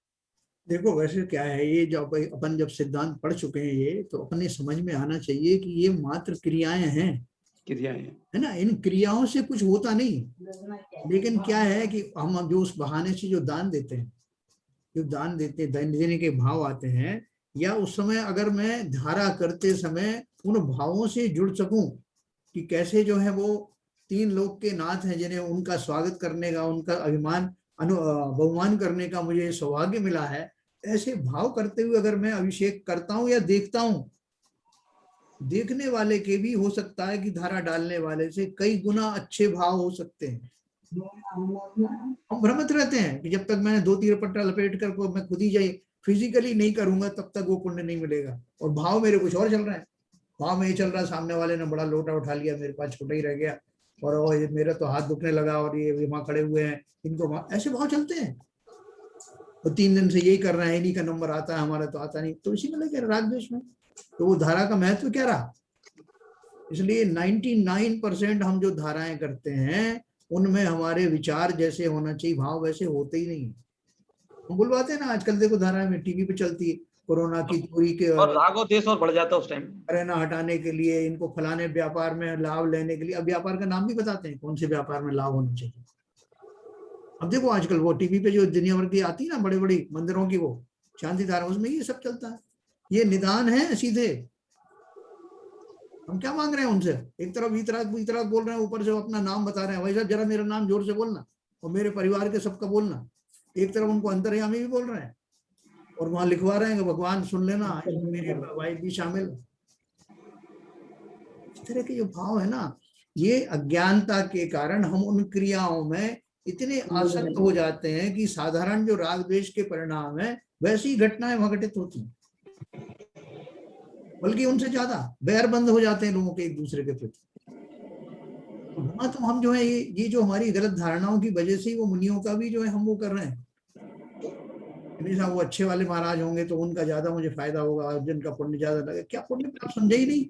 देखो वैसे क्या है, ये जो अपन जब सिद्धांत पढ़ चुके हैं ये तो अपने समझ में आना चाहिए कि ये मात्र क्रियाएं हैं, क्रियाएं है ना, इन क्रियाओं से कुछ होता नहीं। लेकिन क्या है कि हम जो उस बहाने से जो दान देते हैं, दान देने के भाव आते हैं, या उस समय अगर मैं धारा करते समय उन भावों से जुड़ सकूं कि कैसे जो है वो 3 लोक के नाथ हैं जिन्हें उनका स्वागत करने का, उनका अभिमान बहुमान करने का मुझे सौभाग्य मिला है, ऐसे भाव करते हुए अगर मैं अभिषेक करता हूं या देखता हूं, देखने वाले के भी हो सकता है कि धारा डालने वाले से कई गुना अच्छे भाव हो सकते हैं। हम भ्रमित रहते हैं कि जब तक मैंने 2-3 पट्टा लपेट कर को मैं खुद ही जाए फिजिकली नहीं करूंगा तब तक वो पुण्य नहीं मिलेगा, और भाव मेरे कुछ और चल रहा है। भाव में ये चल रहा है सामने वाले ने बड़ा लोटा उठा लिया, मेरे पास छोटा ही रह गया, और मेरा तो हाथ दुखने लगा, और ये वहां खड़े हुए हैं, इनको ऐसे भाव चलते हैं। तो 3 दिन से यही कर रहे हैं, इन्हीं का नंबर आता है, हमारा तो आता नहीं, तो इसी में लगे राग द्वेष में। तो वो धारा का महत्व क्या रहा? इसलिए 99% हम जो धाराएं करते हैं उनमें हमारे विचार जैसे होना चाहिए, भाव वैसे होते ही नहीं। हम बुलवाते हैं ना आजकल, देखो धाराएं में टीवी पे चलती है, कोरोना की दूरी के और राग और देश और बढ़ जाता है उस टाइम, कोरोना हटाने के लिए, इनको फलाने व्यापार में लाभ लेने के लिए। अब व्यापार का नाम भी बताते हैं कौन से व्यापार में लाभ होना चाहिए। अब देखो आजकल वो टीवी पे जो दुनिया भर की आती है ना, बड़ी बड़ी मंदिरों की वो शांति धारा, उसमें ये सब चलता है। ये निदान है सीधे। हम क्या मांग रहे हैं उनसे? एक तरफ इतराक बोल रहे हैं, ऊपर से वो अपना नाम बता रहे हैं, भाई साहब जरा मेरा नाम जोर से बोलना और मेरे परिवार के सबका बोलना। एक तरफ उनको अंतर्यामी भी बोल रहे हैं और वहां लिखवा रहे हैं कि भगवान सुन लेना, मेरे वाइफ भी शामिल। इस तरह के जो भाव है ना, ये अज्ञानता के कारण हम उन क्रियाओं में इतने आसक्त हो जाते हैं कि साधारण जो राग द्वेष के परिणाम है वैसी ही घटनाएं वहां घटित होती हैं, बल्कि उनसे ज्यादा बैरबंद हो जाते हैं लोगों के एक दूसरे के प्रति। तो हम जो है ये जो हमारी गलत धारणाओं की वजह से वो मुनियों का भी जो है हम वो कर रहे हैं, हमेशा वो अच्छे वाले महाराज होंगे तो उनका ज्यादा मुझे फायदा होगा, जिनका पुण्य ज्यादा लगे। क्या पुण्य पाप समझे ही नहीं।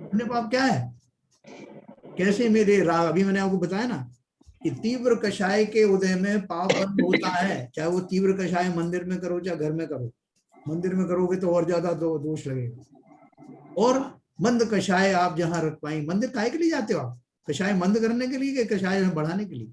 पुण्य पाप क्या है? कैसे मेरे राग, अभी मैंने आपको बताया ना कि तीव्र कषाय के उदय में पाप बंद होता है। चाहे वो तीव्र कषाय मंदिर में करो चाहे घर में करो। मंदिर में करोगे तो और ज्यादा दोष लगेगा। और मंद कषाय आप जहां रख पाएंगे, मंदिर काहे के लिए जाते हो आप? कषाय मंद करने के लिए कि कषाय बढ़ाने के लिए?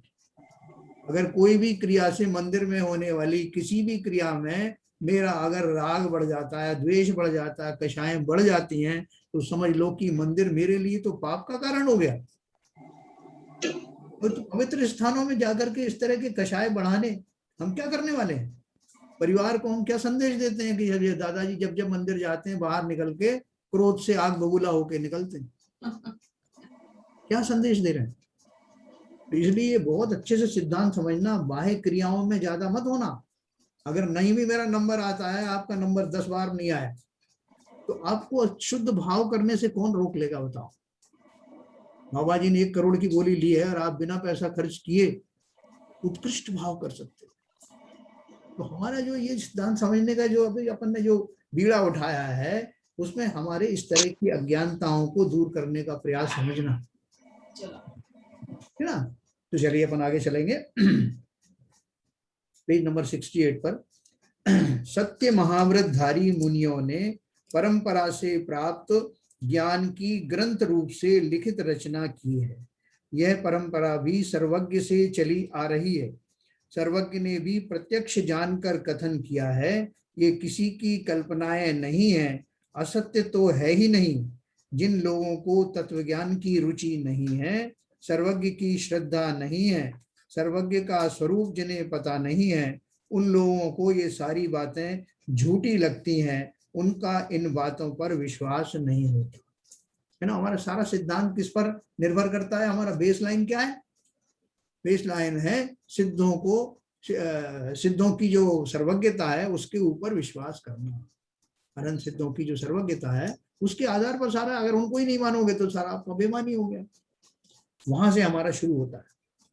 अगर कोई भी क्रिया से मंदिर में होने वाली किसी भी क्रिया में मेरा अगर राग बढ़ जाता है, द्वेष बढ़ जाता है, कषायें बढ़ जाती हैं, तो समझ लो कि मंदिर मेरे लिए तो पाप का कारण हो गया। तो पवित्र स्थानों में जाकर के इस तरह के कषाय बढ़ाने हम क्या करने वाले हैं? परिवार को हम क्या संदेश देते हैं कि जब दादाजी जब मंदिर जाते हैं बाहर निकल के क्रोध से आग बबूला होके निकलते हैं? क्या संदेश दे रहे हैं? तो इसलिए बहुत अच्छे से सिद्धांत समझना, बाह्य क्रियाओं में ज्यादा मत होना। अगर नहीं भी मेरा नंबर आता है, आपका नंबर 10 बार नहीं आया, तो आपको शुद्ध भाव करने से कौन रोक लेगा बताओ? बाबा जी ने 1 करोड़ की गोली ली है और आप बिना पैसा खर्च किए उत्कृष्ट भाव कर सकते हो। तो हमारा जो ये सिद्धांत समझने का जो अभी अपन ने जो बीड़ा उठाया है, उसमें हमारे इस तरह की अज्ञानताओं को दूर करने का प्रयास समझना है ना। तो चलिए अपन आगे चलेंगे पेज नंबर 68 पर। सत्य महाव्रतधारी मुनियों ने परंपरा से प्राप्त ज्ञान की ग्रंथ रूप से लिखित रचना की है। यह परंपरा भी सर्वज्ञ से चली आ रही है। सर्वज्ञ ने भी प्रत्यक्ष जानकर कथन किया है। ये किसी की कल्पनाएं नहीं है, असत्य तो है ही नहीं। जिन लोगों को तत्वज्ञान की रुचि नहीं है, सर्वज्ञ की श्रद्धा नहीं है, सर्वज्ञ का स्वरूप जिन्हें पता नहीं है, उन लोगों को ये सारी बातें झूठी लगती हैं। उनका इन बातों पर विश्वास नहीं होता है ना। हमारा सारा सिद्धांत किस पर निर्भर करता है? हमारा बेसलाइन क्या है? बेसलाइन है सिद्धों को, सिद्धों की जो सर्वज्ञता है उसके ऊपर विश्वास करना। अनंत सिद्धों की जो सर्वज्ञता है उसके आधार पर सारा, अगर उनको ही नहीं मानोगे तो सारा आपका बेईमानी हो गया। वहां से हमारा शुरू होता है।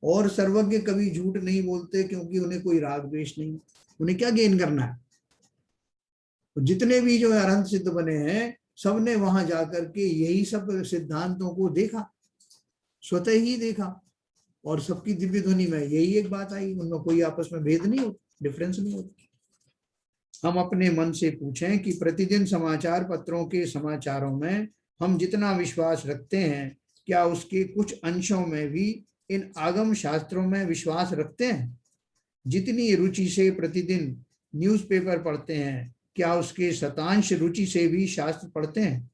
और सर्वज्ञ कभी झूठ नहीं बोलते क्योंकि उन्हें कोई राग द्वेष नहीं। उन्हें क्या गेन करना है? जितने भी जो अरहंत सिद्ध बने हैं, सबने वहां जाकर के यही सब सिद्धांतों को देखा, स्वतः ही देखा, और सबकी दिव्य ध्वनि में यही एक बात आई। उनमें कोई आपस में भेद नहीं होता, डिफरेंस नहीं होता। हम अपने मन से पूछें कि प्रतिदिन समाचार पत्रों के समाचारों में हम जितना विश्वास रखते हैं, क्या उसके कुछ अंशों में भी इन आगम शास्त्रों में विश्वास रखते हैं? जितनी रुचि से प्रतिदिन न्यूज़पेपर पढ़ते हैं, क्या उसके शतांश रुचि से भी शास्त्र पढ़ते हैं?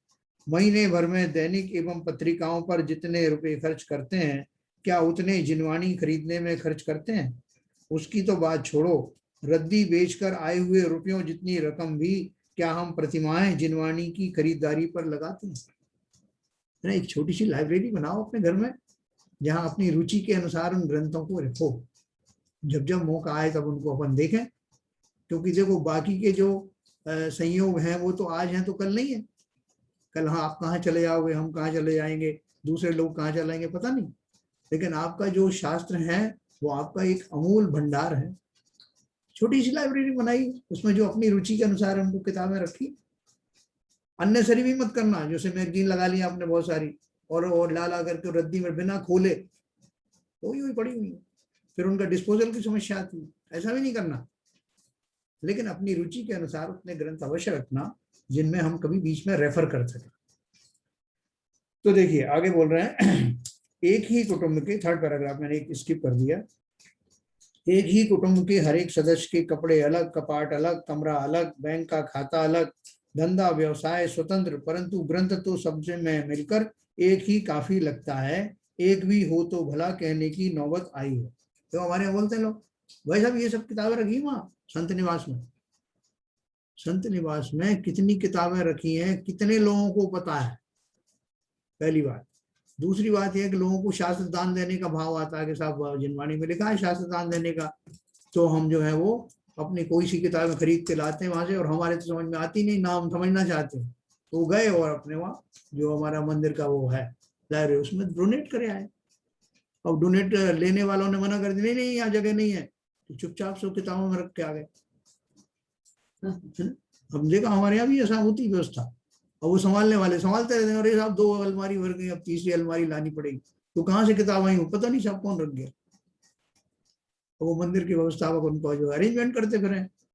महीने भर में दैनिक एवं पत्रिकाओं पर जितने रुपए खर्च करते हैं, क्या उतने जिनवाणी खरीदने में खर्च करते हैं? उसकी तो बात छोड़ो, रद्दी बेचकर आए हुए रुपयों जितनी रकम भी क्या हम प्रतिमाहें जिनवाणी की खरीदारी पर लगाते हैं? एक छोटी सी लाइब्रेरी बनाओ अपने घर में, जहां अपनी रुचि के अनुसार उन ग्रंथों को रखो। जब जब मौका आए तब उनको अपन देखें। क्योंकि देखो, बाकी के जो संयोग हैं वो तो आज हैं तो कल नहीं है। कल हाँ आप कहाँ चले जाओगे, हम कहाँ चले जाएंगे, दूसरे लोग कहाँ चलेंगे, पता नहीं। लेकिन आपका जो शास्त्र है वो आपका एक अमूल भंडार है। छोटी सी लाइब्रेरी बनाई, उसमें जो अपनी रुचि के अनुसार उनको किताबें रखी। अननेसरी भी मत करना, जैसे मैगजीन लगा लिया आपने बहुत सारी और ला करके रद्दी में बिना खोले तो ही पड़ी हुई, फिर उनका डिस्पोजल की समस्या आती। ऐसा भी नहीं करना। लेकिन अपनी रुचि के अनुसार उतने ग्रंथ अवश्य रखना जिनमें हम कभी बीच में रेफर कर सकें। तो देखिए आगे बोल रहे हैं, एक ही कुटुंब के, 3rd पैराग्राफ मैंने एक स्किप कर दिया। एक ही कुटुंब के हर एक सदस्य के कपड़े अलग, कपाट अलग, कमरा अलग, बैंक का खाता अलग, धंधा व्यवसाय स्वतंत्र, परंतु ग्रंथ तो सबसे में मिलकर एक ही काफी लगता है। एक भी हो तो भला कहने की नौबत आई है। तो हमारे यहाँ बोलते हैं लोग, भाई साहब ये सब किताबें रखी वहां संत निवास में। संत निवास में कितनी किताबें रखी हैं, कितने लोगों को पता है? पहली बात। दूसरी बात यह कि लोगों को शास्त्र दान देने का भाव आता है कि साहब जिनवाणी में लिखा है शास्त्र दान देने का, तो हम जो है वो अपनी कोई सी किताबें खरीद के लाते हैं वहां से, और हमारे तो समझ में आती नहीं, ना हम समझना चाहते हैं, तो गए और अपने वहाँ जो हमारा मंदिर का वो है लाइब्रेरी, उसमें डोनेट करे आए। अब डोनेट लेने वालों ने मना कर दिया, नहीं यहाँ जगह नहीं है, तो चुपचाप 100 किताबों में रख के आ गए। हम देखा हमारे यहाँ भी ऐसा होती व्यवस्था, और वो संभालने वाले संभालते रहते हैं, अरे साहब 2 अलमारी भर गई, अब तीसरी अलमारी लानी पड़ेगी, तो कहाँ से किताब आई, पता नहीं साहब कौन रख गया। तो वो मंदिर की व्यवस्थापक उनको जो अरेंजमेंट करते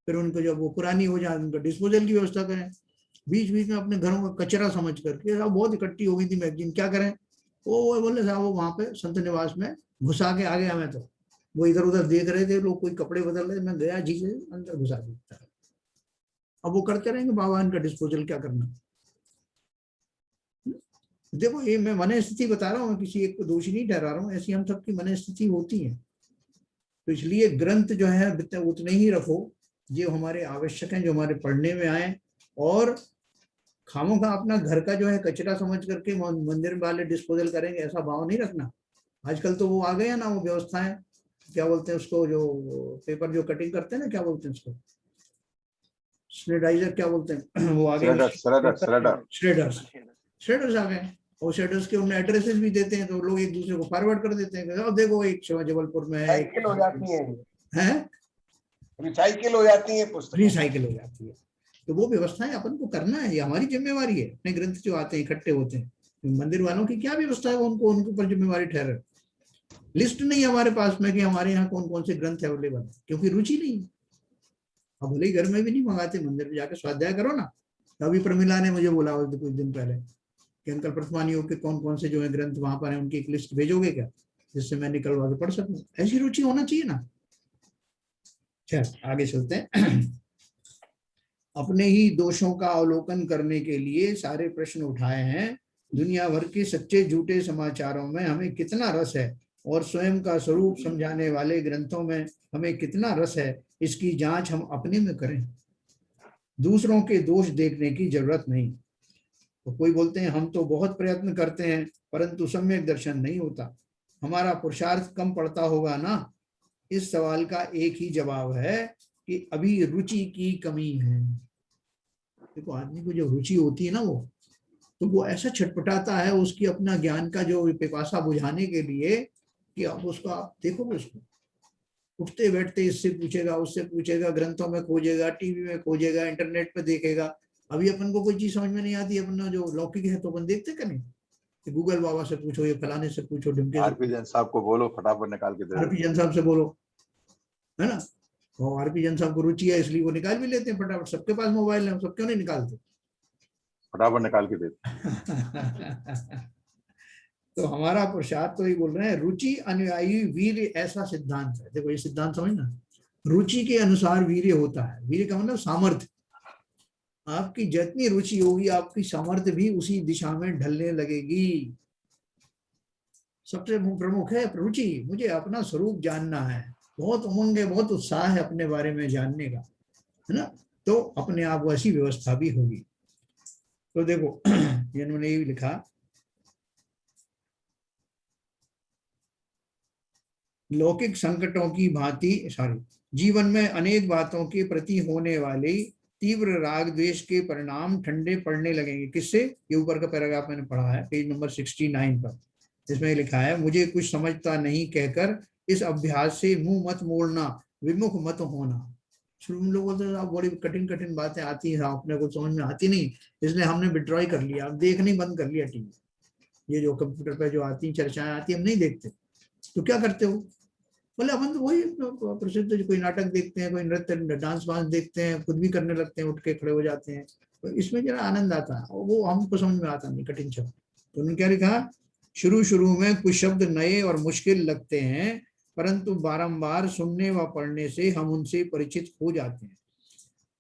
फिर उनको जब वो पुरानी हो जाए उनको डिस्पोजल की व्यवस्था करें। बीच बीच में अपने घरों का कचरा समझ करके, साहब बहुत इकट्ठी हो गई थी मैगजीन, क्या करें, वो बोले साहब वो वहां पे संत निवास में घुसा के आ गया मैं, तो वो इधर उधर देख रहे थे लोग, कोई कपड़े बदल रहे, मैं गया जी से अंदर घुसा दिया। अब वो करते रहेंगे बाबा, इनका डिस्पोजल क्या करना। देखो ये मैं मन स्थिति बता रहा हूँ, मैं किसी एक को दोषी नहीं ठहरा रहा हूँ, ऐसी हम सबकी मन स्थिति होती है। तो इसलिए ग्रंथ जो है उतने ही रखो जो हमारे आवश्यक हैं, जो हमारे पढ़ने में आए, और खामों का अपना घर का जो है कचरा समझ करके मंदिर वाले डिस्पोजल करेंगे, ऐसा भाव नहीं रखना। आजकल तो वो आ गए ना वो व्यवस्थाएं, क्या बोलते हैं उसको, जो पेपर जो कटिंग करते हैं ना, क्या बोलते हैं उसको, स्नेडाइजर क्या बोलते हैं, वो आ गए श्रेडर्स आ गए, और श्रेडर्स के उन्हें एड्रेसेस भी देते हैं, तो लोग एक दूसरे को फॉरवर्ड कर देते हैं, अब देखो एक जबलपुर में है, रिसाइकिल हो जाती है, रिसाइकिल हो जाती है पुस्तक, रिसाइकिल हो जाती है। तो वो व्यवस्थाएं अपन को करना है, ये हमारी जिम्मेवारी है। अपने ग्रंथ जो आते हैं इकट्ठे होते हैं, मंदिर वालों की क्या व्यवस्था है, उनको उनके ऊपर जिम्मेवारी ठहरे। लिस्ट नहीं हमारे पास में कि हमारे यहाँ कौन कौन से ग्रंथ अवेलेबल है, क्योंकि रुचि नहीं। अब भले ही घर में भी नहीं मंगाते, मंदिर में जाकर स्वाध्याय करो ना। अभी प्रमिला ने मुझे बोला कुछ दिन पहले कि अंकल प्रथमान योग के कौन कौन से जो है ग्रंथ वहां पर है, उनकी एक लिस्ट भेजोगे क्या, जिससे मैं निकलवा के पढ़ सकूं। ऐसी रुचि होना चाहिए ना। चल आगे चलते हैं। अपने ही दोषों का अवलोकन करने के लिए सारे प्रश्न उठाए हैं। दुनिया भर के सच्चे झूठे समाचारों में हमें कितना रस है, और स्वयं का स्वरूप समझाने वाले ग्रंथों में हमें कितना रस है, इसकी जांच हम अपने में करें। दूसरों के दोष देखने की जरूरत नहीं। तो कोई बोलते हैं हम तो बहुत प्रयत्न करते हैं परंतु सम्यक दर्शन नहीं होता, हमारा पुरुषार्थ कम पड़ता होगा ना। इस सवाल का एक ही जवाब है कि अभी रुचि की कमी है। देखो आदमी को जो रुचि होती है ना, वो ऐसा छटपटाता है उसकी अपना ज्ञान का जो पिपासा बुझाने के लिए, कि आप उसको आप देखोगे, उसको उठते बैठते इससे पूछेगा उससे पूछेगा, ग्रंथों में खोजेगा, टीवी में खोजेगा, इंटरनेट पे देखेगा। अभी अपन को कोई चीज समझ में नहीं आती, अपना जो लौकिक है तो अपन देखते करें, गूगल बाबा से पूछो, ये फलाने से पूछो, ढिमके आरपी जैन साहब को बोलो फटाफट निकाल के दे, आरपी जैन साहब से बोलो, है ना। और आरपी जैन साहब को रुचि है इसलिए वो निकाल भी लेते हैं फटाफट। सबके पास मोबाइल है, सब क्यों नहीं निकालते, फटाफट निकाल के देते। तो हमारा पुरुषार्थ तो ये बोल रहे हैं, रुचि अनुयायी वीर ऐसा सिद्धांत है। देखो ये सिद्धांत समझना, रुचि के अनुसार वीर्य होता है। वीर्य का मतलब सामर्थ्य। आपकी जितनी रुचि होगी आपकी सामर्थ्य भी उसी दिशा में ढलने लगेगी। सबसे प्रमुख है रुचि। मुझे अपना स्वरूप जानना है, बहुत उमंग है, बहुत उत्साह है अपने बारे में जानने का, है ना। तो अपने आप वैसी व्यवस्था भी होगी। तो देखो इन्होंने ये लिखा, लौकिक संकटों की भांति जीवन में अनेक बातों के प्रति होने वाले तीव्र राग द्वेष के परिणाम ठंडे पड़ने लगेंगे। किससे? ये ऊपर का पैराग्राफ मैंने पढ़ा है, पेज नंबर 69 पर। इसमें लिखा है, मुझे कुछ समझता नहीं कहकर इस अभ्यास से मुंह मत मोड़ना, विमुख मत होना। शुरू में लोग बोलते हैं बड़ी कठिन कठिन बातें आती हैं, अपने को समझ में आती नहीं, इसलिए हमने विड्रॉ कर लिया, अब देखने बंद कर लिया टीवी। ये जो कंप्यूटर पे जो आती चर्चाएं आती हम नहीं देखते। तो क्या करते हो? बोले अपन तो वही प्रसिद्ध कोई नाटक देखते हैं, कोई नृत्य डांस वांस देखते हैं, खुद भी करने लगते हैं, उठ के खड़े हो जाते हैं, तो इसमें जरा आनंद आता है, वो हमको समझ में आता नहीं, कठिन शब्द। तो उन्होंने क्या लिखा, शुरू शुरू में कुछ शब्द नए और मुश्किल लगते हैं, परंतु बारंबार सुनने व पढ़ने से हम उनसे परिचित हो जाते हैं।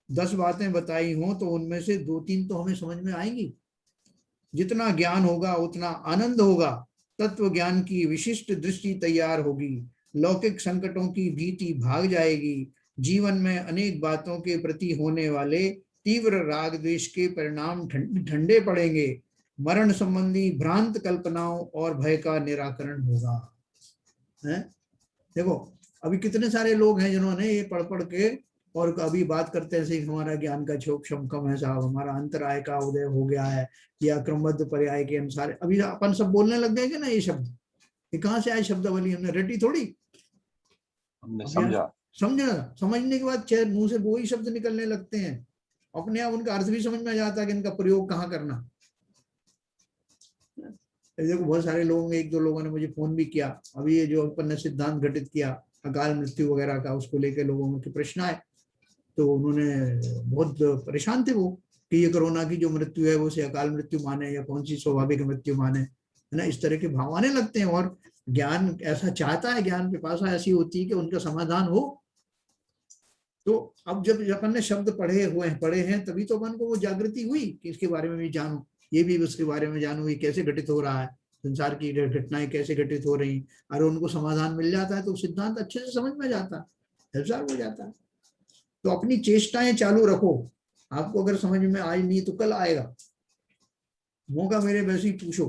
10 बातें बताई हों तो उनमें से 2-3 तो हमें समझ में आएंगी। जितना ज्ञान होगा उतना आनंद होगा, तत्व ज्ञान की विशिष्ट दृष्टि तैयार होगी, लौकिक संकटों की भीति भाग जाएगी, जीवन में अनेक बातों के प्रति होने वाले तीव्र राग द्वेष के परिणाम ठंडे पड़ेंगे, मरण संबंधी भ्रांत कल्पनाओं और भय का निराकरण होगा। है? देखो अभी कितने सारे लोग हैं जिन्होंने ये पढ़ पढ़ के और अभी बात करते हैं हमारा ज्ञान का क्षोभ कम है साहब, हमारा अंतराय का उदय हो गया है, या क्रमबद्ध पर्याय के अनुसार। अभी अपन सब बोलने लग गए ना ये शब्द, ये कहाँ से आए शब्दावली? हमने रटी थोड़ी, हमने समझा। समझना, समझने के बाद चाहे मुंह से वो ही शब्द निकलने लगते हैं, अपने आप उनका अर्थ भी समझ में आ जाता है कि इनका प्रयोग कहाँ करना। देखो बहुत सारे लोगों ने, एक दो लोगों ने मुझे फोन भी किया, अभी ये जो अपन ने सिद्धांत घटित किया अकाल मृत्यु वगैरह का, उसको लेकर लोगों के प्रश्न आए, तो उन्होंने बहुत परेशान थे वो कि ये कोरोना की जो मृत्यु है वो से अकाल मृत्यु माने या कौन सी स्वाभाविक मृत्यु माने, है ना। इस तरह के भाव आने लगते हैं और ज्ञान ऐसा चाहता है, ज्ञान पिपासा ऐसी होती है कि उनका समाधान हो। तो अब जब अपन ने शब्द पढ़े हैं तभी तो अपन को वो जागृति हुई कि इसके बारे में भी जानूं, ये भी उसके बारे में जानूं, ये कैसे घटित हो रहा है, संसार की घटनाएं कैसे घटित हो रही, और उनको समाधान मिल जाता है तो सिद्धांत अच्छे से समझ में जाता है, एब्जॉर्ब हो जाता है। तो अपनी चेष्टाएं चालू रखो, आपको अगर समझ में आज नहीं तो कल आएगा, मौका मेरे वैसे ही पूछो,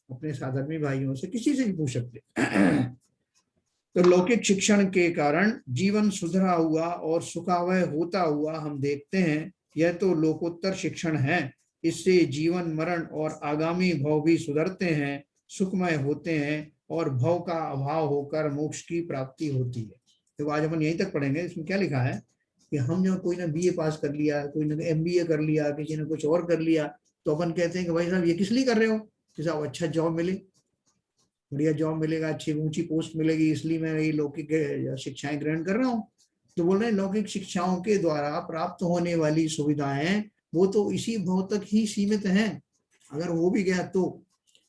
अपने साधर्मी भाइयों से किसी से भी पूछ सकते। तो लौकिक शिक्षण के कारण जीवन सुधरा हुआ और सुखावह होता हुआ हम देखते हैं, यह तो लोकोत्तर शिक्षण है। इससे जीवन मरण और आगामी भव भी सुधरते हैं, सुखमय होते हैं और भव का अभाव होकर मोक्ष की प्राप्ति होती है। तो आज अपन यहीं तक पढ़ेंगे। इसमें क्या लिखा है कि हम जो कोई ने बीए पास कर लिया, कोई ने एमबीए कर लिया, किसी ने कुछ और कर लिया, तो अपन कहते हैं कि भाई साहब ये किस लिए कर रहे हो, कि साहब अच्छा जॉब मिले, बढ़िया जॉब मिलेगा, अच्छी ऊंची पोस्ट मिलेगी, इसलिए मैं ये लौकिक शिक्षाएं ग्रहण कर रहा हूँ। तो बोल रहे हैं लौकिक शिक्षाओं के द्वारा प्राप्त होने वाली सुविधाएं वो तो इसी भव तक ही सीमित हैं, अगर वो भी गया तो।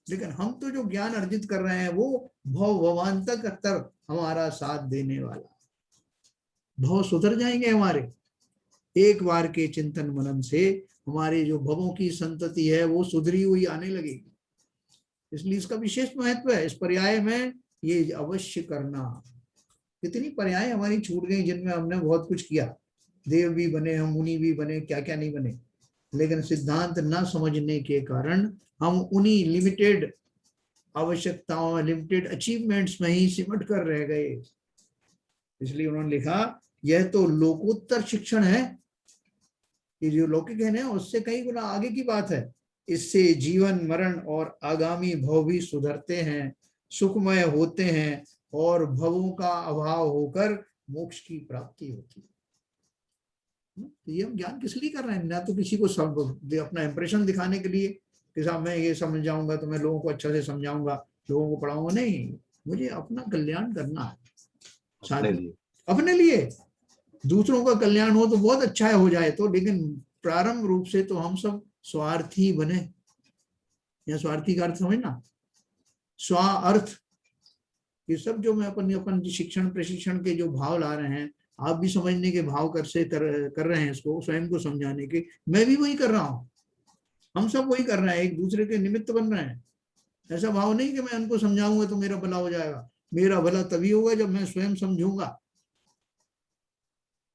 लेकिन हम तो जो ज्ञान अर्जित कर रहे हैं वो भवांतर हमारा साथ देने वाला, भव सुधर जाएंगे हमारे एक बार के चिंतन मनन से, हमारे जो भवों की संतति है वो सुधरी हुई आने लगेगी। इसलिए इसका विशेष महत्व है। इस पर्याय में ये अवश्य करना। कितनी पर्याय हमारी छूट गई जिनमें हमने बहुत कुछ किया, देव भी बने, हम मुनि भी बने, क्या क्या नहीं बने, लेकिन सिद्धांत न समझने के कारण हम उन्हीं लिमिटेड आवश्यकताओं, लिमिटेड अचीवमेंट्स में ही सिमट कर रह गए। इसलिए उन्होंने लिखा यह तो लोकोत्तर शिक्षण है, ये जो लौकिक है ना उससे कई गुना आगे की बात है। इससे जीवन मरण और आगामी भव भी सुधरते हैं, सुखमय होते हैं और भवों का अभाव होकर मोक्ष की प्राप्ति होती है। तो ये हम ज्ञान किस लिए कर रहे हैं? ना तो किसी को अपना इंप्रेशन दिखाने के लिए कि साहब मैं ये समझ जाऊंगा तो मैं लोगों को अच्छा से समझाऊंगा, लोगों को पढ़ाऊंगा, नहीं, मुझे अपना कल्याण करना है, अपने लिए। दूसरों का कल्याण हो तो बहुत अच्छा है, हो जाए तो, लेकिन प्रारंभ रूप से तो हम सब स्वार्थी बने। या स्वार्थी का अर्थ समझना, स्वार्थ, ये सब जो मैं अपन शिक्षण प्रशिक्षण के जो भाव ला रहे हैं, आप भी समझने के भाव कर रहे हैं, इसको स्वयं को समझाने के, मैं भी वही कर रहा हूँ, हम सब वही कर रहे हैं, एक दूसरे के निमित्त बन रहे हैं। ऐसा भाव नहीं कि मैं उनको समझाऊंगा तो मेरा भला हो जाएगा, मेरा भला तभी होगा जब मैं स्वयं समझूंगा,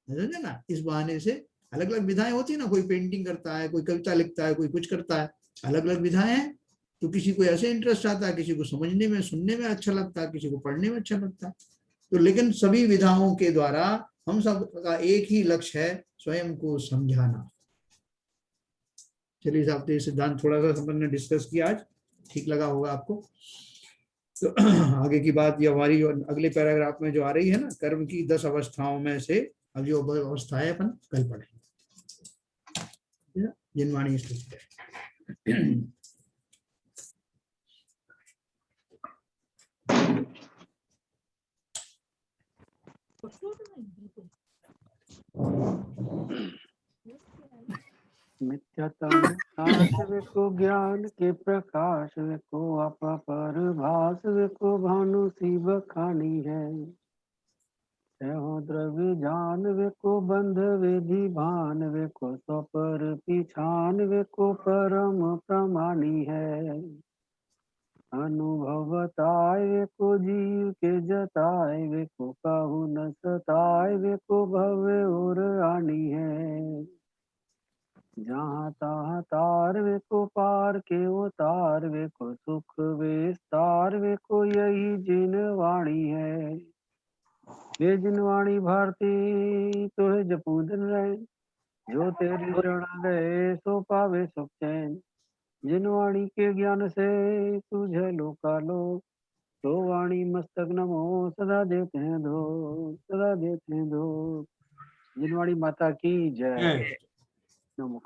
समझे ना। इस बहाने से अलग अलग विधाएं होती है ना, कोई पेंटिंग करता है, कोई कविता लिखता है, कोई कुछ करता है, अलग अलग विधाएं हैं। तो किसी को ऐसे इंटरेस्ट आता है, किसी को समझने में सुनने में अच्छा लगता है, किसी को पढ़ने में अच्छा लगता है। तो लेकिन सभी विधाओं के द्वारा हम सब का एक ही लक्ष्य है, स्वयं को समझाना। चलिए साहब, तो ये सिद्धांत थोड़ा सा अपन ने डिस्कस किया आज, ठीक लगा होगा आपको। तो आगे की बात ये हमारी जो अगले पैराग्राफ में जो आ रही है ना, कर्म की 10 अवस्थाओं में से अब जो अवस्था है अपन कल पढ़ेंगे, जिनवाणी स्थित है। मिथ्यातम नाश को ज्ञान के प्रकाश को अपर भास को भानु सी बखानी है। द्रव्य जान वे को बंध विधि भान वे को स्वपर पिछान वे को परम प्रमाणी है। अनुभव बताए वे को जीव के जताए वे को कहु न सताए वे को भव्य और आनी है। जहाँ तहाँ तार वे को पार के उतार वे को सुख विस्तार वे को यही जिन वाणी है। ये जिनवाणी भारती तो है जपूदन रहे, जो तेरी शरण गए सो पावे सुख चैन। जिनवाणी के ज्ञान से तुझे लोकालोक तो वाणी मस्तक नमो सदा देते हैं दो, सदा देते हैं दो। जिनवाणी माता की जय। नमो।